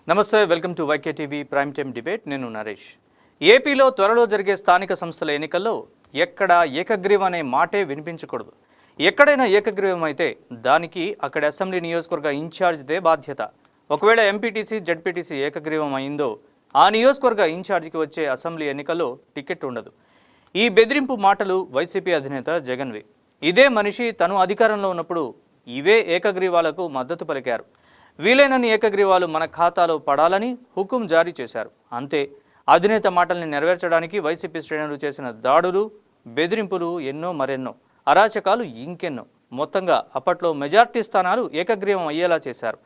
నమస్తే, welcome to YK TV prime time debate. నేను నరేష్. ఏపీలో త్వరలో జరిగే స్థానిక సంస్థల ఎన్నికల్లో ఎక్కడ ఏకగ్రీవం అనే మాటే వినిపించకూడదు. ఎక్కడైనా ఏకగ్రీవం అయితే దానికి అక్కడ అసెంబ్లీ నియోజకవర్గ ఇన్ఛార్జిదే బాధ్యత. ఒకవేళ ఎంపీటీసీ జడ్పీటీసీ ఏకగ్రీవం అయిందో ఆ నియోజకవర్గ ఇన్ఛార్జికి వచ్చే అసెంబ్లీ ఎన్నికల్లో టికెట్ ఉండదు. ఈ బెదిరింపు మాటలు వైసీపీ అధినేత జగన్వి. ఇదే మనిషి తను అధికారంలో ఉన్నప్పుడు ఇవే ఏకగ్రీవాలకు మద్దతు పలికారు. వీలైనన్ని ఏకగ్రీవాలు మన ఖాతాలో పడాలని హుకుం జారీ చేశారు. అంతే. అధినేత మాటల్ని నెరవేర్చడానికి వైసీపీ శ్రేణులు చేసిన దాడులు, బెదిరింపులు ఎన్నో మరెన్నో, అరాచకాలు ఇంకెన్నో. మొత్తంగా అప్పట్లో మెజార్టీ స్థానాలు ఏకగ్రీవం అయ్యేలా చేశారు.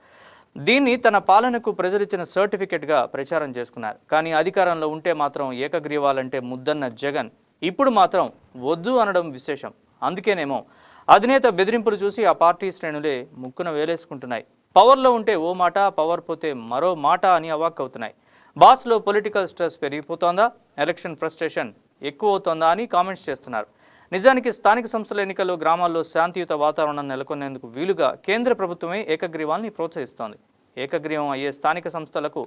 దీన్ని తన పాలనకు ప్రజలిచ్చిన సర్టిఫికెట్గా ప్రచారం చేసుకున్నారు. కానీ అధికారంలో ఉంటే మాత్రం ఏకగ్రీవాలంటే ముద్దన్న జగన్ ఇప్పుడు మాత్రం వద్దు అనడం విశేషం. అందుకేనేమో అధినేత బెదిరింపులు చూసి ఆ పార్టీ శ్రేణులే ముక్కున వేలేసుకుంటున్నాయి. పవర్లో ఉంటే ఓ మాట, పవర్ పోతే మరో మాట అని అవాక్కవుతున్నాయి. బాస్లో పొలిటికల్ స్ట్రెస్ పెరిగిపోతోందా, ఎలక్షన్ ఫ్రస్ట్రేషన్ ఎక్కువ అవుతోందా అని కామెంట్స్ చేస్తున్నారు. నిజానికి స్థానిక సంస్థల ఎన్నికల్లో గ్రామాల్లో శాంతియుత వాతావరణం నెలకొనేందుకు వీలుగా కేంద్ర ప్రభుత్వమే ఏకగ్రీవాల్ని ప్రోత్సహిస్తోంది. ఏకగ్రీవం అయ్యే స్థానిక సంస్థలకు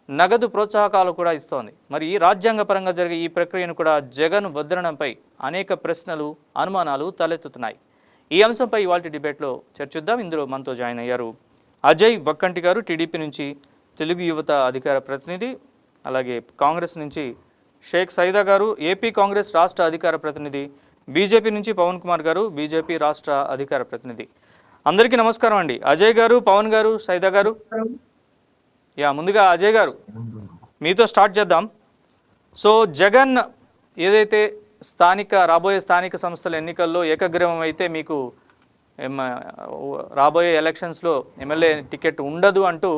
నగదు ప్రోత్సాహకాలు కూడా ఇస్తోంది. మరి రాజ్యాంగపరంగా జరిగే ఈ ప్రక్రియను కూడా జగన్ వద్దనడంపై అనేక ప్రశ్నలు, అనుమానాలు తలెత్తుతున్నాయి. ఈ అంశంపై ఇవాల్టి డిబేట్లో చర్చిద్దాం. ఇందులో మనతో జాయిన్ అయ్యారు అజయ్ వక్కంటి గారు, టీడీపీ నుంచి తెలుగు యువత అధికార ప్రతినిధి, అలాగే కాంగ్రెస్ నుంచి షేక్ సైదా గారు, ఏపీ కాంగ్రెస్ రాష్ట్ర అధికార ప్రతినిధి, బీజేపీ నుంచి పవన్ కుమార్ గారు, బీజేపీ రాష్ట్ర అధికార ప్రతినిధి. అందరికీ నమస్కారం అండి. అజయ్ గారు, పవన్ గారు, సైదా గారు. ముందుగా అజయ్ గారు మీతో స్టార్ట్ చేద్దాం. సో జగన్ ఏదైతే రాబోయే స్థానిక సంస్థల ఎన్నికల్లో ఏకగ్రీవం అయితే మీకు రాబోయే ఎలక్షన్స్లో ఎమ్మెల్యే టికెట్ ఉండదు అంటూ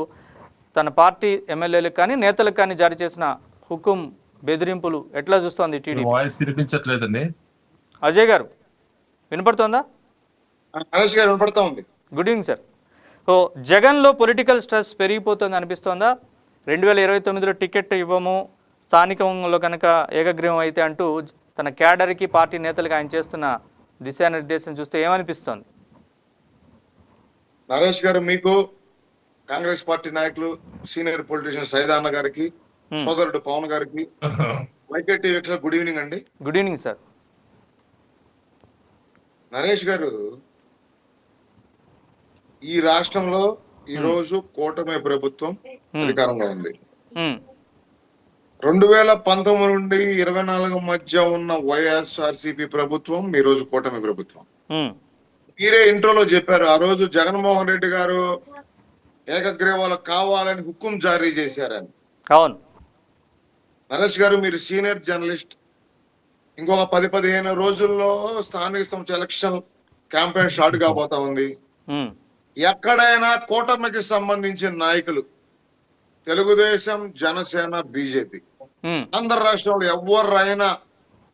తన పార్టీ ఎమ్మెల్యేలకు కానీ నేతలకు కానీ జారీ చేసిన హుకుం, బెదిరింపులు ఎట్లా చూస్తోంది టీడీపీ? వాయిస్ వినిపించట్లేదండి. అజయ్ గారు వినపడుతోందా? Good evening sir. సో జగన్లో పొలిటికల్ స్ట్రెస్ పెరిగిపోతుంది అనిపిస్తోందా? 2029లో టికెట్ ఇవ్వము, స్థానికంలో కనుక ఏకగ్రీవం అయితే అంటూ తన క్యాడర్కి, పార్టీ నేతలకు ఆయన చేస్తున్న దిశానిర్దేశం చూస్తే ఏమనిపిస్తోంది? నరేష్ గారు, మీకు, కాంగ్రెస్ పార్టీ నాయకులు, సీనియర్ పొలిటీషియన్ సైదాన్న గారికి, సోదరుడు పవన్ గారికి, వైకే టీవీ గుడ్ ఈవినింగ్ అండి. Good evening sir. నరేష్ గారు, ఈ రాష్ట్రంలో ఈ రోజు కూటమి ప్రభుత్వం అధికారంలో ఉంది. 2019 నుండి 24 మధ్య ఉన్న వైఎస్ఆర్సీపీ ప్రభుత్వం ఈ రోజు కూటమి ప్రభుత్వం. మీరే ఇంట్రోలో చెప్పారు, ఆ రోజు జగన్మోహన్ రెడ్డి గారు ఏకగ్రీవాలు కావాలని హుకుం జారీ చేశారని. అవును నరేష్ గారు, మీరు సీనియర్ జర్నలిస్ట్. ఇంకొక 10-15 రోజుల్లో స్థానిక సంస్థ ఎలక్షన్ క్యాంపెయిన్ స్టార్ట్ కాబోతా ఉంది. ఎక్కడైనా కూటమికి సంబంధించిన నాయకులు, తెలుగుదేశం, జనసేన, బీజేపీ, ఆంధ్ర రాష్ట్రంలో ఎవరైనా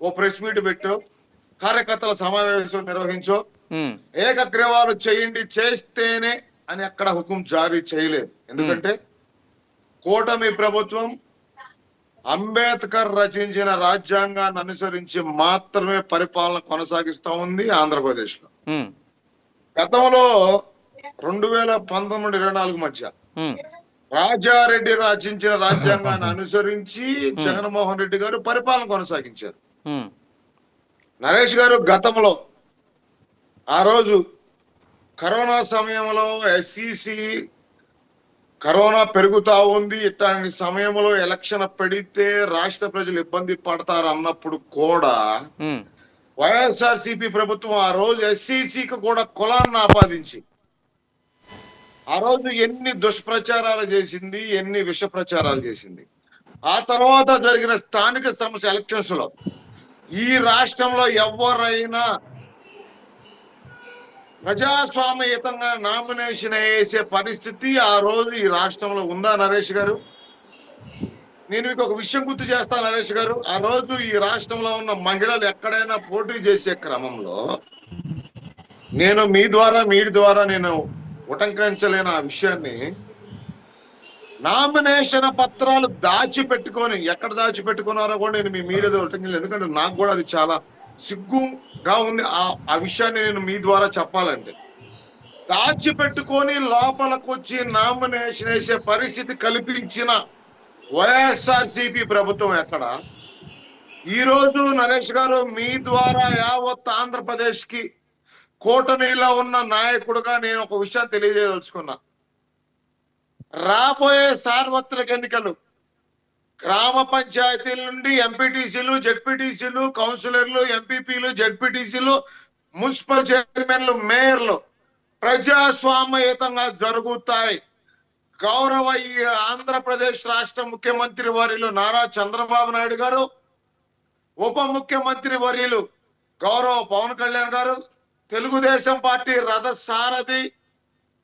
ఓ ప్రెస్ మీట్ పెట్టో, కార్యకర్తల సమావేశం నిర్వహించో, ఏకగ్రీవాలు చేయండి, చేస్తేనే అని అక్కడ హుకుం జారీ చేయలేదు. ఎందుకంటే కూటమి ప్రభుత్వం అంబేద్కర్ రచించిన రాజ్యాంగాన్ని అనుసరించి మాత్రమే పరిపాలన కొనసాగిస్తా ఉంది ఆంధ్రప్రదేశ్ లో. గతంలో 2019-24 మధ్య రాజారెడ్డి రచించిన రాజ్యాంగాన్ని అనుసరించి జగన్మోహన్ రెడ్డి గారు పరిపాలన కొనసాగించారు. నరేష్ గారు, గతంలో ఆ రోజు కరోనా సమయంలో ఎస్ఈసి కరోనా పెరుగుతా ఉంది, ఇట్లాంటి సమయంలో ఎలక్షన్ పెడితే రాష్ట్ర ప్రజలు ఇబ్బంది పడతారు అన్నప్పుడు కూడా వైఎస్ఆర్సీపీ ప్రభుత్వం ఆ రోజు ఎస్ఈసికి కూడా కులాన్ని ఆపాదించి ఆ రోజు ఎన్ని దుష్ప్రచారాలు చేసింది, ఎన్ని విష ప్రచారాలు చేసింది. ఆ తర్వాత జరిగిన స్థానిక సంస్థ ఎలక్షన్స్ లో ఈ రాష్ట్రంలో ఎవరైనా ప్రజాస్వామ్యయుతంగా నామినేషన్ వేసే పరిస్థితి ఆ రోజు ఈ రాష్ట్రంలో ఉందా నరేష్ గారు? నేను మీకు ఒక విషయం గుర్తు చేస్తాను నరేష్ గారు. ఆ రోజు ఈ రాష్ట్రంలో ఉన్న మహిళలు ఎక్కడైనా పోటీ చేసే క్రమంలో నేను మీ ద్వారా నేను ఉటంకించలేని ఆ విషయాన్ని, నామినేషన్ పత్రాలు దాచిపెట్టుకొని, ఎక్కడ దాచిపెట్టుకున్నారో కూడా నేను మీ మీడియాలో ఉటంకించలేదు. ఎందుకంటే నాకు కూడా అది చాలా సిగ్గుగా ఉంది ఆ విషయాన్ని నేను మీ ద్వారా చెప్పాలంటే. దాచిపెట్టుకొని లోపలికి వచ్చి నామినేషన్ వేసే పరిస్థితి కల్పించిన వైఎస్ఆర్సీపీ ప్రభుత్వం ఎక్కడ? ఈ రోజు నరేష్ గారు మీ ద్వారా యావత్ ఆంధ్రప్రదేశ్ కి కూటమిలో ఉన్న నాయకుడుగా నేను ఒక విషయం తెలియజేయదలుచుకున్నా. రాబోయే సార్వత్రిక ఎన్నికలు గ్రామ పంచాయతీల నుండి ఎంపీటీసీలు, జెడ్పీటీసీలు, కౌన్సిలర్లు, ఎంపీపీలు, జెడ్పీటీసీలు, మున్సిపల్ చైర్మన్లు, మేయర్లు ప్రజాస్వామ్యయుతంగా జరుగుతాయి. గౌరవ ఈ ఆంధ్రప్రదేశ్ రాష్ట్ర ముఖ్యమంత్రి వర్యులు నారా చంద్రబాబు నాయుడు గారు, ఉప ముఖ్యమంత్రి వర్యులు గౌరవ పవన్ కళ్యాణ్ గారు, తెలుగుదేశం పార్టీ రథ సారథి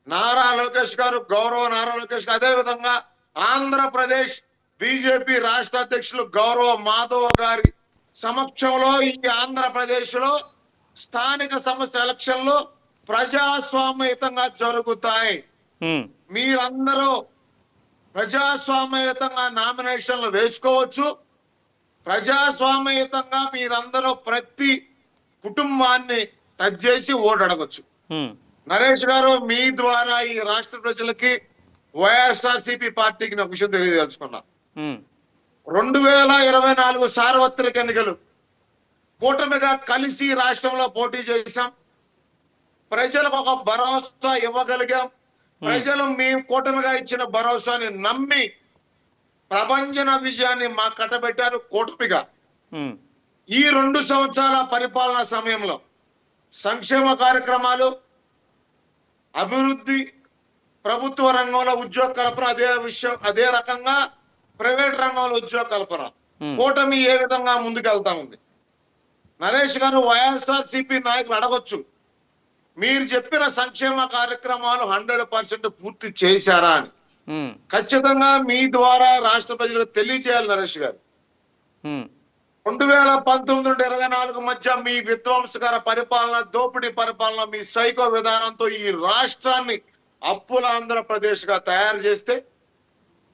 నారా లోకేష్ గారు, గౌరవ నారా లోకేష్ గారు, అదే విధంగా ఆంధ్రప్రదేశ్ బీజేపీ రాష్ట్ర అధ్యక్షులు గౌరవ మాధవ్ గారి సమక్షంలో ఈ ఆంధ్రప్రదేశ్ లో స్థానిక సంస్థ ఎలక్షన్లు ప్రజాస్వామ్యయుతంగా జరుగుతాయి. మీరందరూ ప్రజాస్వామ్యయుతంగా నామినేషన్లు వేసుకోవచ్చు. ప్రజాస్వామ్యయుతంగా మీరందరూ ప్రతి కుటుంబాన్ని టచ్ చేసి ఓటు అడగొచ్చు. నరేష్ గారు, మీ ద్వారా ఈ రాష్ట్ర ప్రజలకి వైఎస్ఆర్సీపీ పార్టీకి ఒక విషయం తెలియదలుచుకున్నా. 2024 సార్వత్రిక ఎన్నికలు కూటమిగా కలిసి రాష్ట్రంలో పోటీ చేశాం. ప్రజలకు ఒక భరోసా ఇవ్వగలిగాం. ప్రజలు మేము కూటమిగా ఇచ్చిన భరోసాని నమ్మి ప్రభంజన విజయాన్ని మా కట్టబెట్టారు కూటమిగా. ఈ 2 సంవత్సరాల పరిపాలనా సమయంలో సంక్షేమ కార్యక్రమాలు, అభివృద్ధి, ప్రభుత్వ రంగంలో ఉద్యోగ కల్పన, అదే రకంగా ప్రైవేట్ రంగంలో ఉద్యోగ కల్పన కూటమి ఏ విధంగా ముందుకెళ్తా ఉంది. నరేష్ గారు, వైఎస్ఆర్సీపీ నాయకులు అడగొచ్చు, మీరు చెప్పిన సంక్షేమ కార్యక్రమాలు 100% పూర్తి చేశారా అని. ఖచ్చితంగా మీ ద్వారా రాష్ట్ర ప్రజలకు తెలియజేయాలి నరేష్ గారు. 2019 నుండి 24 మధ్య మీ విధ్వంసకర పరిపాలన, దోపిడీ పరిపాలన, మీ సైకో విధానంతో ఈ రాష్ట్రాన్ని అప్పుల ఆంధ్రప్రదేశ్ గా తయారు చేస్తే,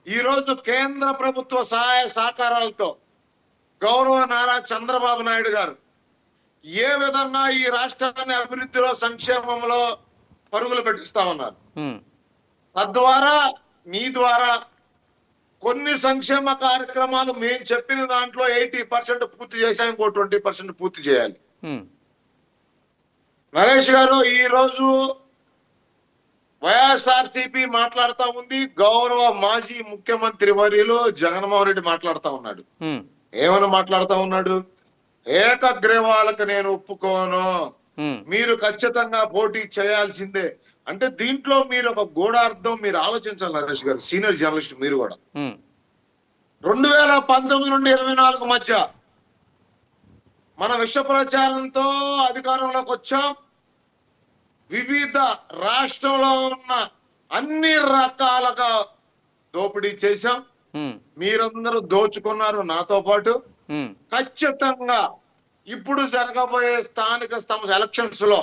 ఈ రోజు కేంద్ర ప్రభుత్వ సహాయ సహకారాలతో గౌరవ నారా చంద్రబాబు నాయుడు గారు ఏ విధంగా ఈ రాష్ట్రాన్ని అభివృద్ధిలో, సంక్షేమంలో పరుగులు పెట్టిస్తా ఉన్నారు. తద్వారా మీ ద్వారా కొన్ని సంక్షేమ కార్యక్రమాలు మేము చెప్పిన దాంట్లో 80% పూర్తి చేశాం, ఇంకో 20% పూర్తి చేయాలి. నరేష్ గారు, ఈ రోజు వైఎస్ఆర్సీపీ మాట్లాడుతా ఉంది, గౌరవ మాజీ ముఖ్యమంత్రి వర్యులు జగన్మోహన్ రెడ్డి మాట్లాడుతా ఉన్నాడు. ఏమని మాట్లాడుతా ఉన్నాడు? ఏకగ్రీవాలకు నేను ఒప్పుకోను, మీరు ఖచ్చితంగా పోటీ చేయాల్సిందే అంటే. దీంట్లో మీరు ఒక గూఢార్థం మీరు ఆలోచించాలి నరేష్ గారు, సీనియర్ జర్నలిస్ట్ మీరు కూడా. 2019 నుండి 24 మధ్య మన విష ప్రచారంతో అధికారంలోకి వచ్చాం. వివిధ రాష్ట్రంలో ఉన్న అన్ని రకాలుగా దోపిడీ చేశాం. మీరందరూ దోచుకున్నారు నాతో పాటు. ఖచ్చితంగా ఇప్పుడు జరగబోయే స్థానిక సంస్థ ఎలక్షన్స్ లో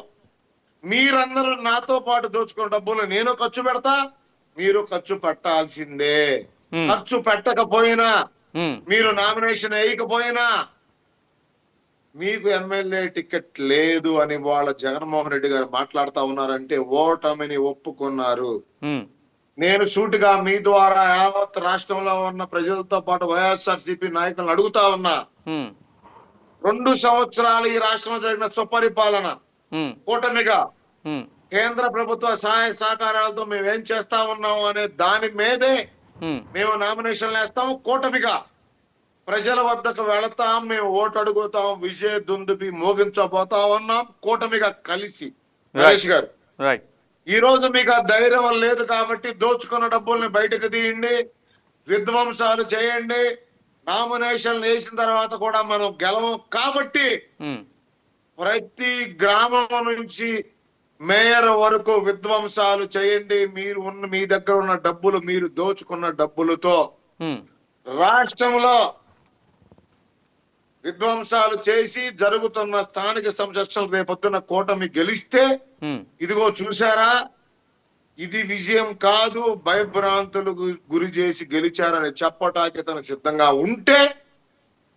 మీరందరూ నాతో పాటు దోచుకున్న డబ్బులు నేను ఖర్చు పెడతా, మీరు ఖర్చు పెట్టాల్సిందే. ఖర్చు పెట్టకపోయినా, మీరు నామినేషన్ వేయకపోయినా మీకు ఎమ్మెల్యే టికెట్ లేదు అని వాళ్ళ జగన్మోహన్ రెడ్డి గారు మాట్లాడుతా ఉన్నారంటే ఓటమిని ఒప్పుకున్నారు. నేను సూటిగా మీ ద్వారా యావత్ రాష్ట్రంలో ఉన్న ప్రజలతో పాటు వైఎస్ఆర్సీపీ నాయకులను అడుగుతా ఉన్నా, 2 సంవత్సరాలు ఈ రాష్ట్రంలో జరిగిన సుపరిపాలన కూటమిగా కేంద్ర ప్రభుత్వ సహాయ సహకారాలతో మేము ఏం చేస్తా ఉన్నాము అనే దాని మీదే మేము నామినేషన్లు వేస్తాము. కూటమిగా ప్రజల వద్దకు వెళతాం, మేము ఓటు అడుగుతాం, విజయ దుందుబి మోగించబోతా ఉన్నాం కూటమిగా కలిసి. నరేష్ గారు, ఈ రోజు మీకు ఆ ధైర్యం లేదు కాబట్టి దోచుకున్న డబ్బుల్ని బయటకు తీయండి, విధ్వంసాలు చేయండి. నామినేషన్లు వేసిన తర్వాత కూడా మనం గెలవం కాబట్టి ప్రతి గ్రామం నుంచి మేయర్ వరకు విధ్వంసాలు చేయండి. మీ దగ్గర ఉన్న డబ్బులు, మీరు దోచుకున్న డబ్బులతో రాష్ట్రంలో విధ్వంసాలు చేసి జరుగుతున్న స్థానిక సంస్థలు రేపొద్దున కూటమి గెలిస్తే, ఇదిగో చూసారా, ఇది విజయం కాదు, భయభ్రాంతులకు గురి చేసి గెలిచారని చెప్పటానికి తను సిద్ధంగా ఉంటే,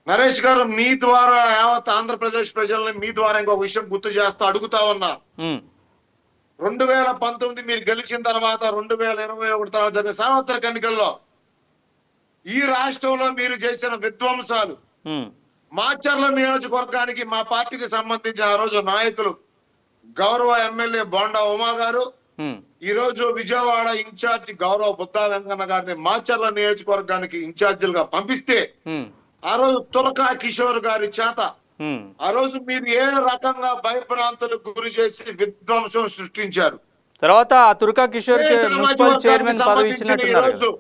నరేష్ గారు మీ ద్వారా యావత్ ఆంధ్రప్రదేశ్ ప్రజల్ని మీ ద్వారా ఇంకొక విషయం గుర్తు చేస్తా అడుగుతా ఉన్నా. 2019 మీరు గెలిచిన తర్వాత 2021 తర్వాత జరిగిన సార్వత్రిక ఎన్నికల్లో ఈ రాష్ట్రంలో మీరు చేసిన విధ్వంసాలు, ఉమ్, మాచర్ల నియోజకవర్గానికి మా పార్టీకి సంబంధించిన ఆ రోజు నాయకులు గౌరవ ఎమ్మెల్యే బోండా ఉమా గారు, ఉమ్, ఈ రోజు విజయవాడ ఇన్ఛార్జి గౌరవ బుద్ధా వెంకన్న గారిని మాచర్ల నియోజకవర్గానికి ఇన్ఛార్జీలుగా పంపిస్తే ఉమ్, ఆ రోజు తులకా కిషోర్ గారి చేత ఉమ్. ఆ రోజు మీరు ఏ రకంగా భయభ్రాంతులకు గురి చేసి విధ్వంసం సృష్టించారు. తర్వాత ఆ తుర్కా కిషోర్ ఏ కి సామాజిక మున్సిపల్ వర్గానికి చైర్మన్ పదవి సంబంధించిన ఇచ్చినట్టున్నారు ఈరోజు కదా.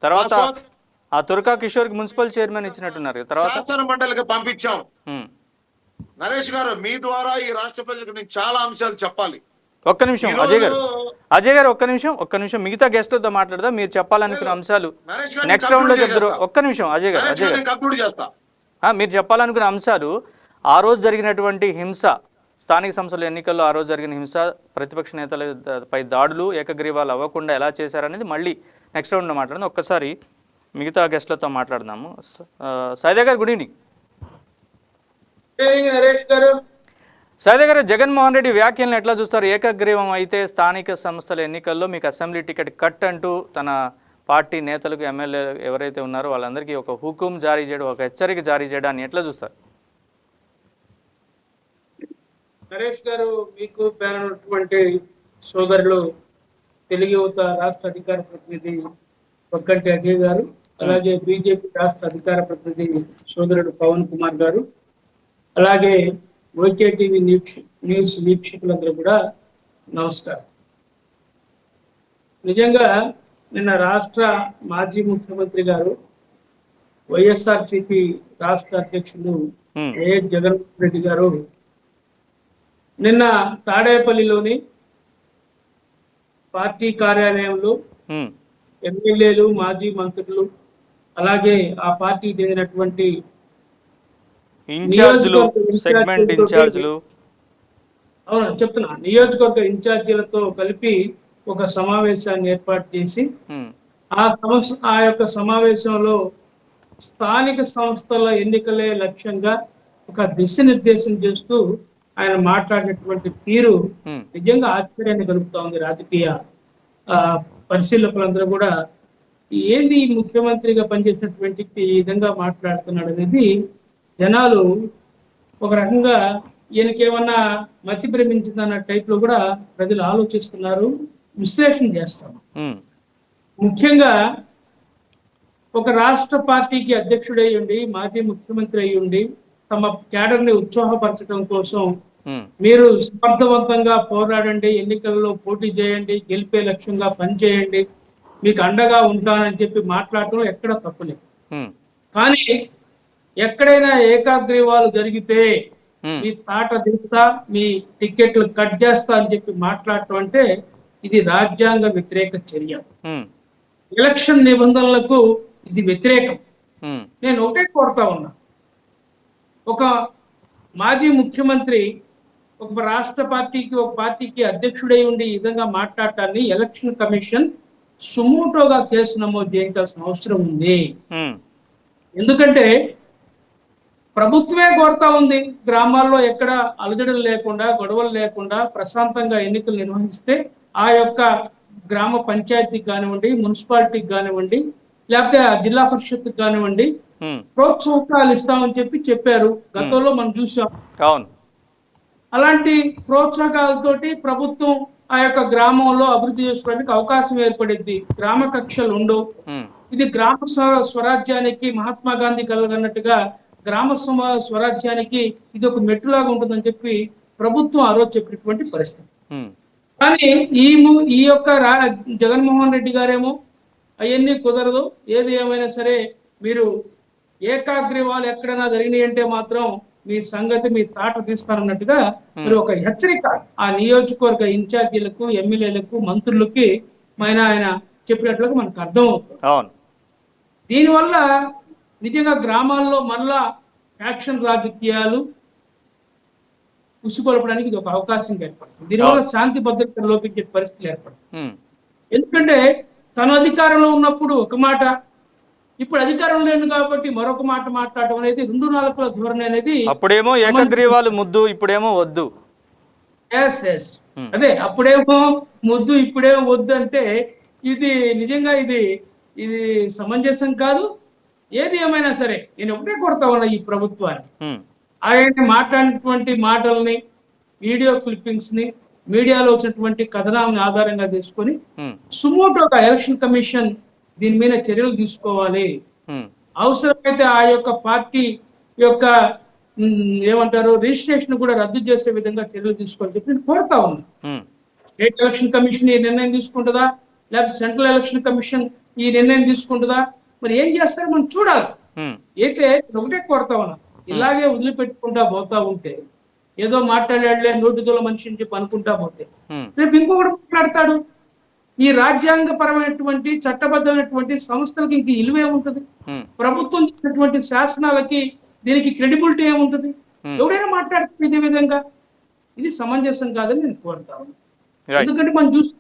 తర్వాత మా సోదరు ఆ తుర్కా కిషోర్ కి మున్సిపల్ చైర్మన్ ఇచ్చినట్టున్నారు కదా. తర్వాత శాసన మండలికి పంపించాం. ఉమ్. నరేష్ గారు, మీ ద్వారా ఈ రాష్ట్ర ప్రజలకు నేను చాలా అంశాలు చెప్పాలి. ఒక్క నిమిషం అజయ్ గారు ఒక్క నిమిషం మిగతా గెస్ట్లతో మాట్లాడదా, మీరు చెప్పాలనుకున్న అంశాలు నరేష్ గారు నెక్స్ట్ రౌండ్ లో చెప్తారు. ఒక్క నిమిషం అజయ్ గారు కంక్లూడ్ చేస్తా. మీరు చెప్పాలనుకున్న అంశాలు, ఆ రోజు జరిగినటువంటి హింస, స్థానిక సంస్థల ఎన్నికల్లో ఆ రోజు జరిగిన హింస, ప్రతిపక్ష నేతలపై దాడులు ఏకగ్రీవాలు అవ్వకుండా ఎలా చేశారనేది మళ్ళీ నెక్స్ట్ రౌండ్లో మాట్లాడదాం. ఒక్కసారి మిగతా గెస్ట్లతో మాట్లాడదాము. సైదా గారు గుడ్ ఈవినింగ్. నరేష్ గారు, సైదా గారు, జగన్మోహన్ రెడ్డి వ్యాఖ్యలను ఎట్లా చూస్తారు? ఏకగ్రీవం అయితే స్థానిక సంస్థల ఎన్నికల్లో మీకు అసెంబ్లీ టికెట్ కట్ అంటూ తన పార్టీ నేతలకు, ఎమ్మెల్యే ఎవరైతే ఉన్నారో వాళ్ళందరికీ ఒక హుకుం జారీ చేయడం, ఒక హెచ్చరిక జారీ చేయడాన్ని ఎట్లా చూస్తారు? నరేష్ గారు, మీకు పేరున్నటువంటి సోదరులు తెలుగు యువత రాష్ట్ర అధికార ప్రతినిధి ఒక్కంటి అజయ్ గారు, అలాగే బీజేపీ రాష్ట్ర అధికార ప్రతినిధి సోదరుడు పవన్ కుమార్ గారు, అలాగే ఓకేటీవీ న్యూస్ వీక్షకులందరూ కూడా నమస్కారం. నిజంగా నిన్న రాష్ట్ర మాజీ ముఖ్యమంత్రి గారు, వైఎస్ఆర్సీపీ రాష్ట్ర అధ్యక్షులు వైఎస్ జగన్మోహన్ రెడ్డి గారు నిన్న తాడేపల్లిలోని పార్టీ కార్యాలయంలో ఎమ్మెల్యేలు, మాజీ మంత్రులు, అలాగే ఆ పార్టీకి చెందినటువంటి ఇన్ఛార్జీలు, సెగ్మెంట్ ఇన్ఛార్జీలు, అవును చెప్తున్నా, నియోజకవర్గ ఇన్ఛార్జీలతో కలిపి ఒక సమావేశాన్ని ఏర్పాటు చేసి ఆ యొక్క సమావేశంలో స్థానిక సంస్థల ఎన్నికలే లక్ష్యంగా ఒక దిశానిర్దేశం చేస్తూ ఆయన మాట్లాడినటువంటి తీరు నిజంగా ఆశ్చర్యాన్ని కలుగుతా ఉంది. రాజకీయ పరిశీలకులందరూ కూడా ఏంది ముఖ్యమంత్రిగా పనిచేసినటువంటి ఈ విధంగా మాట్లాడుతున్నాడు అనేది జనాలు ఒక రకంగా ఈయనకేమన్నా మతి భ్రమించిందన్న టైప్ లో కూడా ప్రజలు ఆలోచిస్తున్నారు, విశ్లేషణ చేస్తారు. ముఖ్యంగా ఒక రాష్ట్ర పార్టీకి అధ్యక్షుడై ఉండి, మాజీ ముఖ్యమంత్రి అయి ఉండి, తమ క్యాడర్ ని ఉత్సాహపరచడం కోసం మీరు సమర్థవంతంగా పోరాడండి, ఎన్నికల్లో పోటీ చేయండి, గెలిపే లక్ష్యంగా పనిచేయండి, మీకు అండగా ఉంటానని చెప్పి మాట్లాడటం ఎక్కడ తప్పులేదు. కానీ ఎక్కడైనా ఏకాగ్రీవాలు జరిగితే మీ తాట తీస్తా, మీ టికెట్లు కట్ చేస్తా అని చెప్పి మాట్లాడటం అంటే ఇది రాజ్యాంగ వ్యతిరేక చర్య, ఎలక్షన్ నిబంధనలకు ఇది వ్యతిరేకం. నేను ఒకటే కోరుతా ఉన్నా, ఒక మాజీ ముఖ్యమంత్రి ఒక రాష్ట్ర పార్టీకి, ఒక పార్టీకి అధ్యక్షుడై ఉండి ఈ విధంగా మాట్లాడటాన్ని ఎలక్షన్ కమిషన్ సుమోటోగా కేసు నమోదు చేయించాల్సిన అవసరం ఉంది. ఎందుకంటే ప్రభుత్వమే కోరుతా ఉంది, గ్రామాల్లో ఎక్కడ అలజడులు లేకుండా, గొడవలు లేకుండా ప్రశాంతంగా ఎన్నికలు నిర్వహిస్తే ఆ యొక్క గ్రామ పంచాయతీకి కానివ్వండి, మున్సిపాలిటీకి కానివ్వండి, లేకపోతే జిల్లా పరిషత్కి కానివ్వండి ప్రోత్సాహకాలు ఇస్తామని చెప్పారు. గతంలో మనం చూసాం. అలాంటి ప్రోత్సాహకాలతోటి ప్రభుత్వం ఆ యొక్క గ్రామంలో అభివృద్ధి చేసుకోవడానికి అవకాశం ఏర్పడింది. గ్రామ కక్షలు ఉండవు. ఇది గ్రామ స్వరాజ్యానికి మహాత్మా గాంధీ కలగన్నట్టుగా గ్రామ స్వరాజ్యానికి ఇది ఒక మెట్టులాగా ఉంటుందని చెప్పి ప్రభుత్వం ఆ రోజు చెప్పినటువంటి పరిస్థితి. కానీ ఈ యొక్క జగన్మోహన్ రెడ్డి గారేమో అవన్నీ కుదరదు, ఏది ఏమైనా సరే మీరు ఏకాగ్రీవాలు ఎక్కడైనా జరిగినాయి అంటే మాత్రం మీ సంగతి మీ తాట తీస్తారన్నట్టుగా మీరు ఒక హెచ్చరిక ఆ నియోజకవర్గ ఇన్ఛార్జీలకు, ఎమ్మెల్యేలకు, మంత్రులకి ఆయన చెప్పినట్లుగా మనకు అర్థమవుతుంది. దీనివల్ల నిజంగా గ్రామాల్లో మళ్ళా యాక్షన్ రాజకీయాలు ఉసుకొల్పడానికి ఇది ఒక అవకాశం ఏర్పడుతుంది. దీనివల్ల శాంతి భద్రతలు లోపించే పరిస్థితులు ఏర్పడుతుంది. ఎందుకంటే తన అధికారంలో ఉన్నప్పుడు ఒక మాట, ఇప్పుడు అధికారం లేదు కాబట్టి మరొక మాట మాట్లాడటం అనేది 2 నాలుకల ధోరణి అనేది. అప్పుడేమో ఏకగ్రీవాలు ముద్దు, ఇప్పుడేమో వద్దు. అదే అప్పుడేమో ముద్దు ఇప్పుడేమో వద్దు అంటే ఇది నిజంగా ఇది ఇది సమంజసం కాదు. ఏది ఏమైనా సరే నేను ఒకటే కొడతా ఉన్నా ఈ ప్రభుత్వాన్ని, ఉమ్, ఆయన మాట్లాడినటువంటి మాటల్ని, వీడియో క్లిప్పింగ్స్ ని, మీడియాలో వచ్చినటువంటి కథనాలను ఆధారంగా తీసుకొని ఉమ్, సుమోటోగా ఎలక్షన్ కమిషన్ దీని మీద చర్యలు తీసుకోవాలి. ఉమ్, అవసరమైతే ఆ యొక్క పార్టీ యొక్క ఏమంటారు రిజిస్ట్రేషన్ కూడా రద్దు చేసే విధంగా చర్యలు తీసుకోవాలని చెప్పి నేను కోరుతా ఉన్నా. ఉమ్, స్టేట్ ఎలక్షన్ కమిషన్ ఈ నిర్ణయం తీసుకుంటుందా, లేకపోతే సెంట్రల్ ఎలక్షన్ కమిషన్ ఈ నిర్ణయం తీసుకుంటుందా, మరి ఏం చేస్తారో మనం చూడాలి. ఉమ్, అయితే ఒకటే కోరుతా ఉన్నా, ఇలాగే వదిలిపెట్టుకుంటా పోతా ఉంటే, ఏదో మాట్లాడాడులే నోటిదోల మనిషి అని చెప్పి అనుకుంటా పోతే ఉమ్, రేపు ఇంకొకటి మాట్లాడతాడు. ఈ రాజ్యాంగపరమైనటువంటి చట్టబద్ధమైనటువంటి సంస్థలకి ఇంక ఇలువే ఉంటుంది. ఉమ్, ప్రభుత్వం చేసినటువంటి శాసనాలకి దీనికి క్రెడిబిలిటీ ఏముంటుంది? ఎవరైనా మాట్లాడుతుంది ఇదే విధంగా. ఇది సమంజసం కాదని నేను కోరుతాను. రైట్. ఎందుకంటే మనం చూసి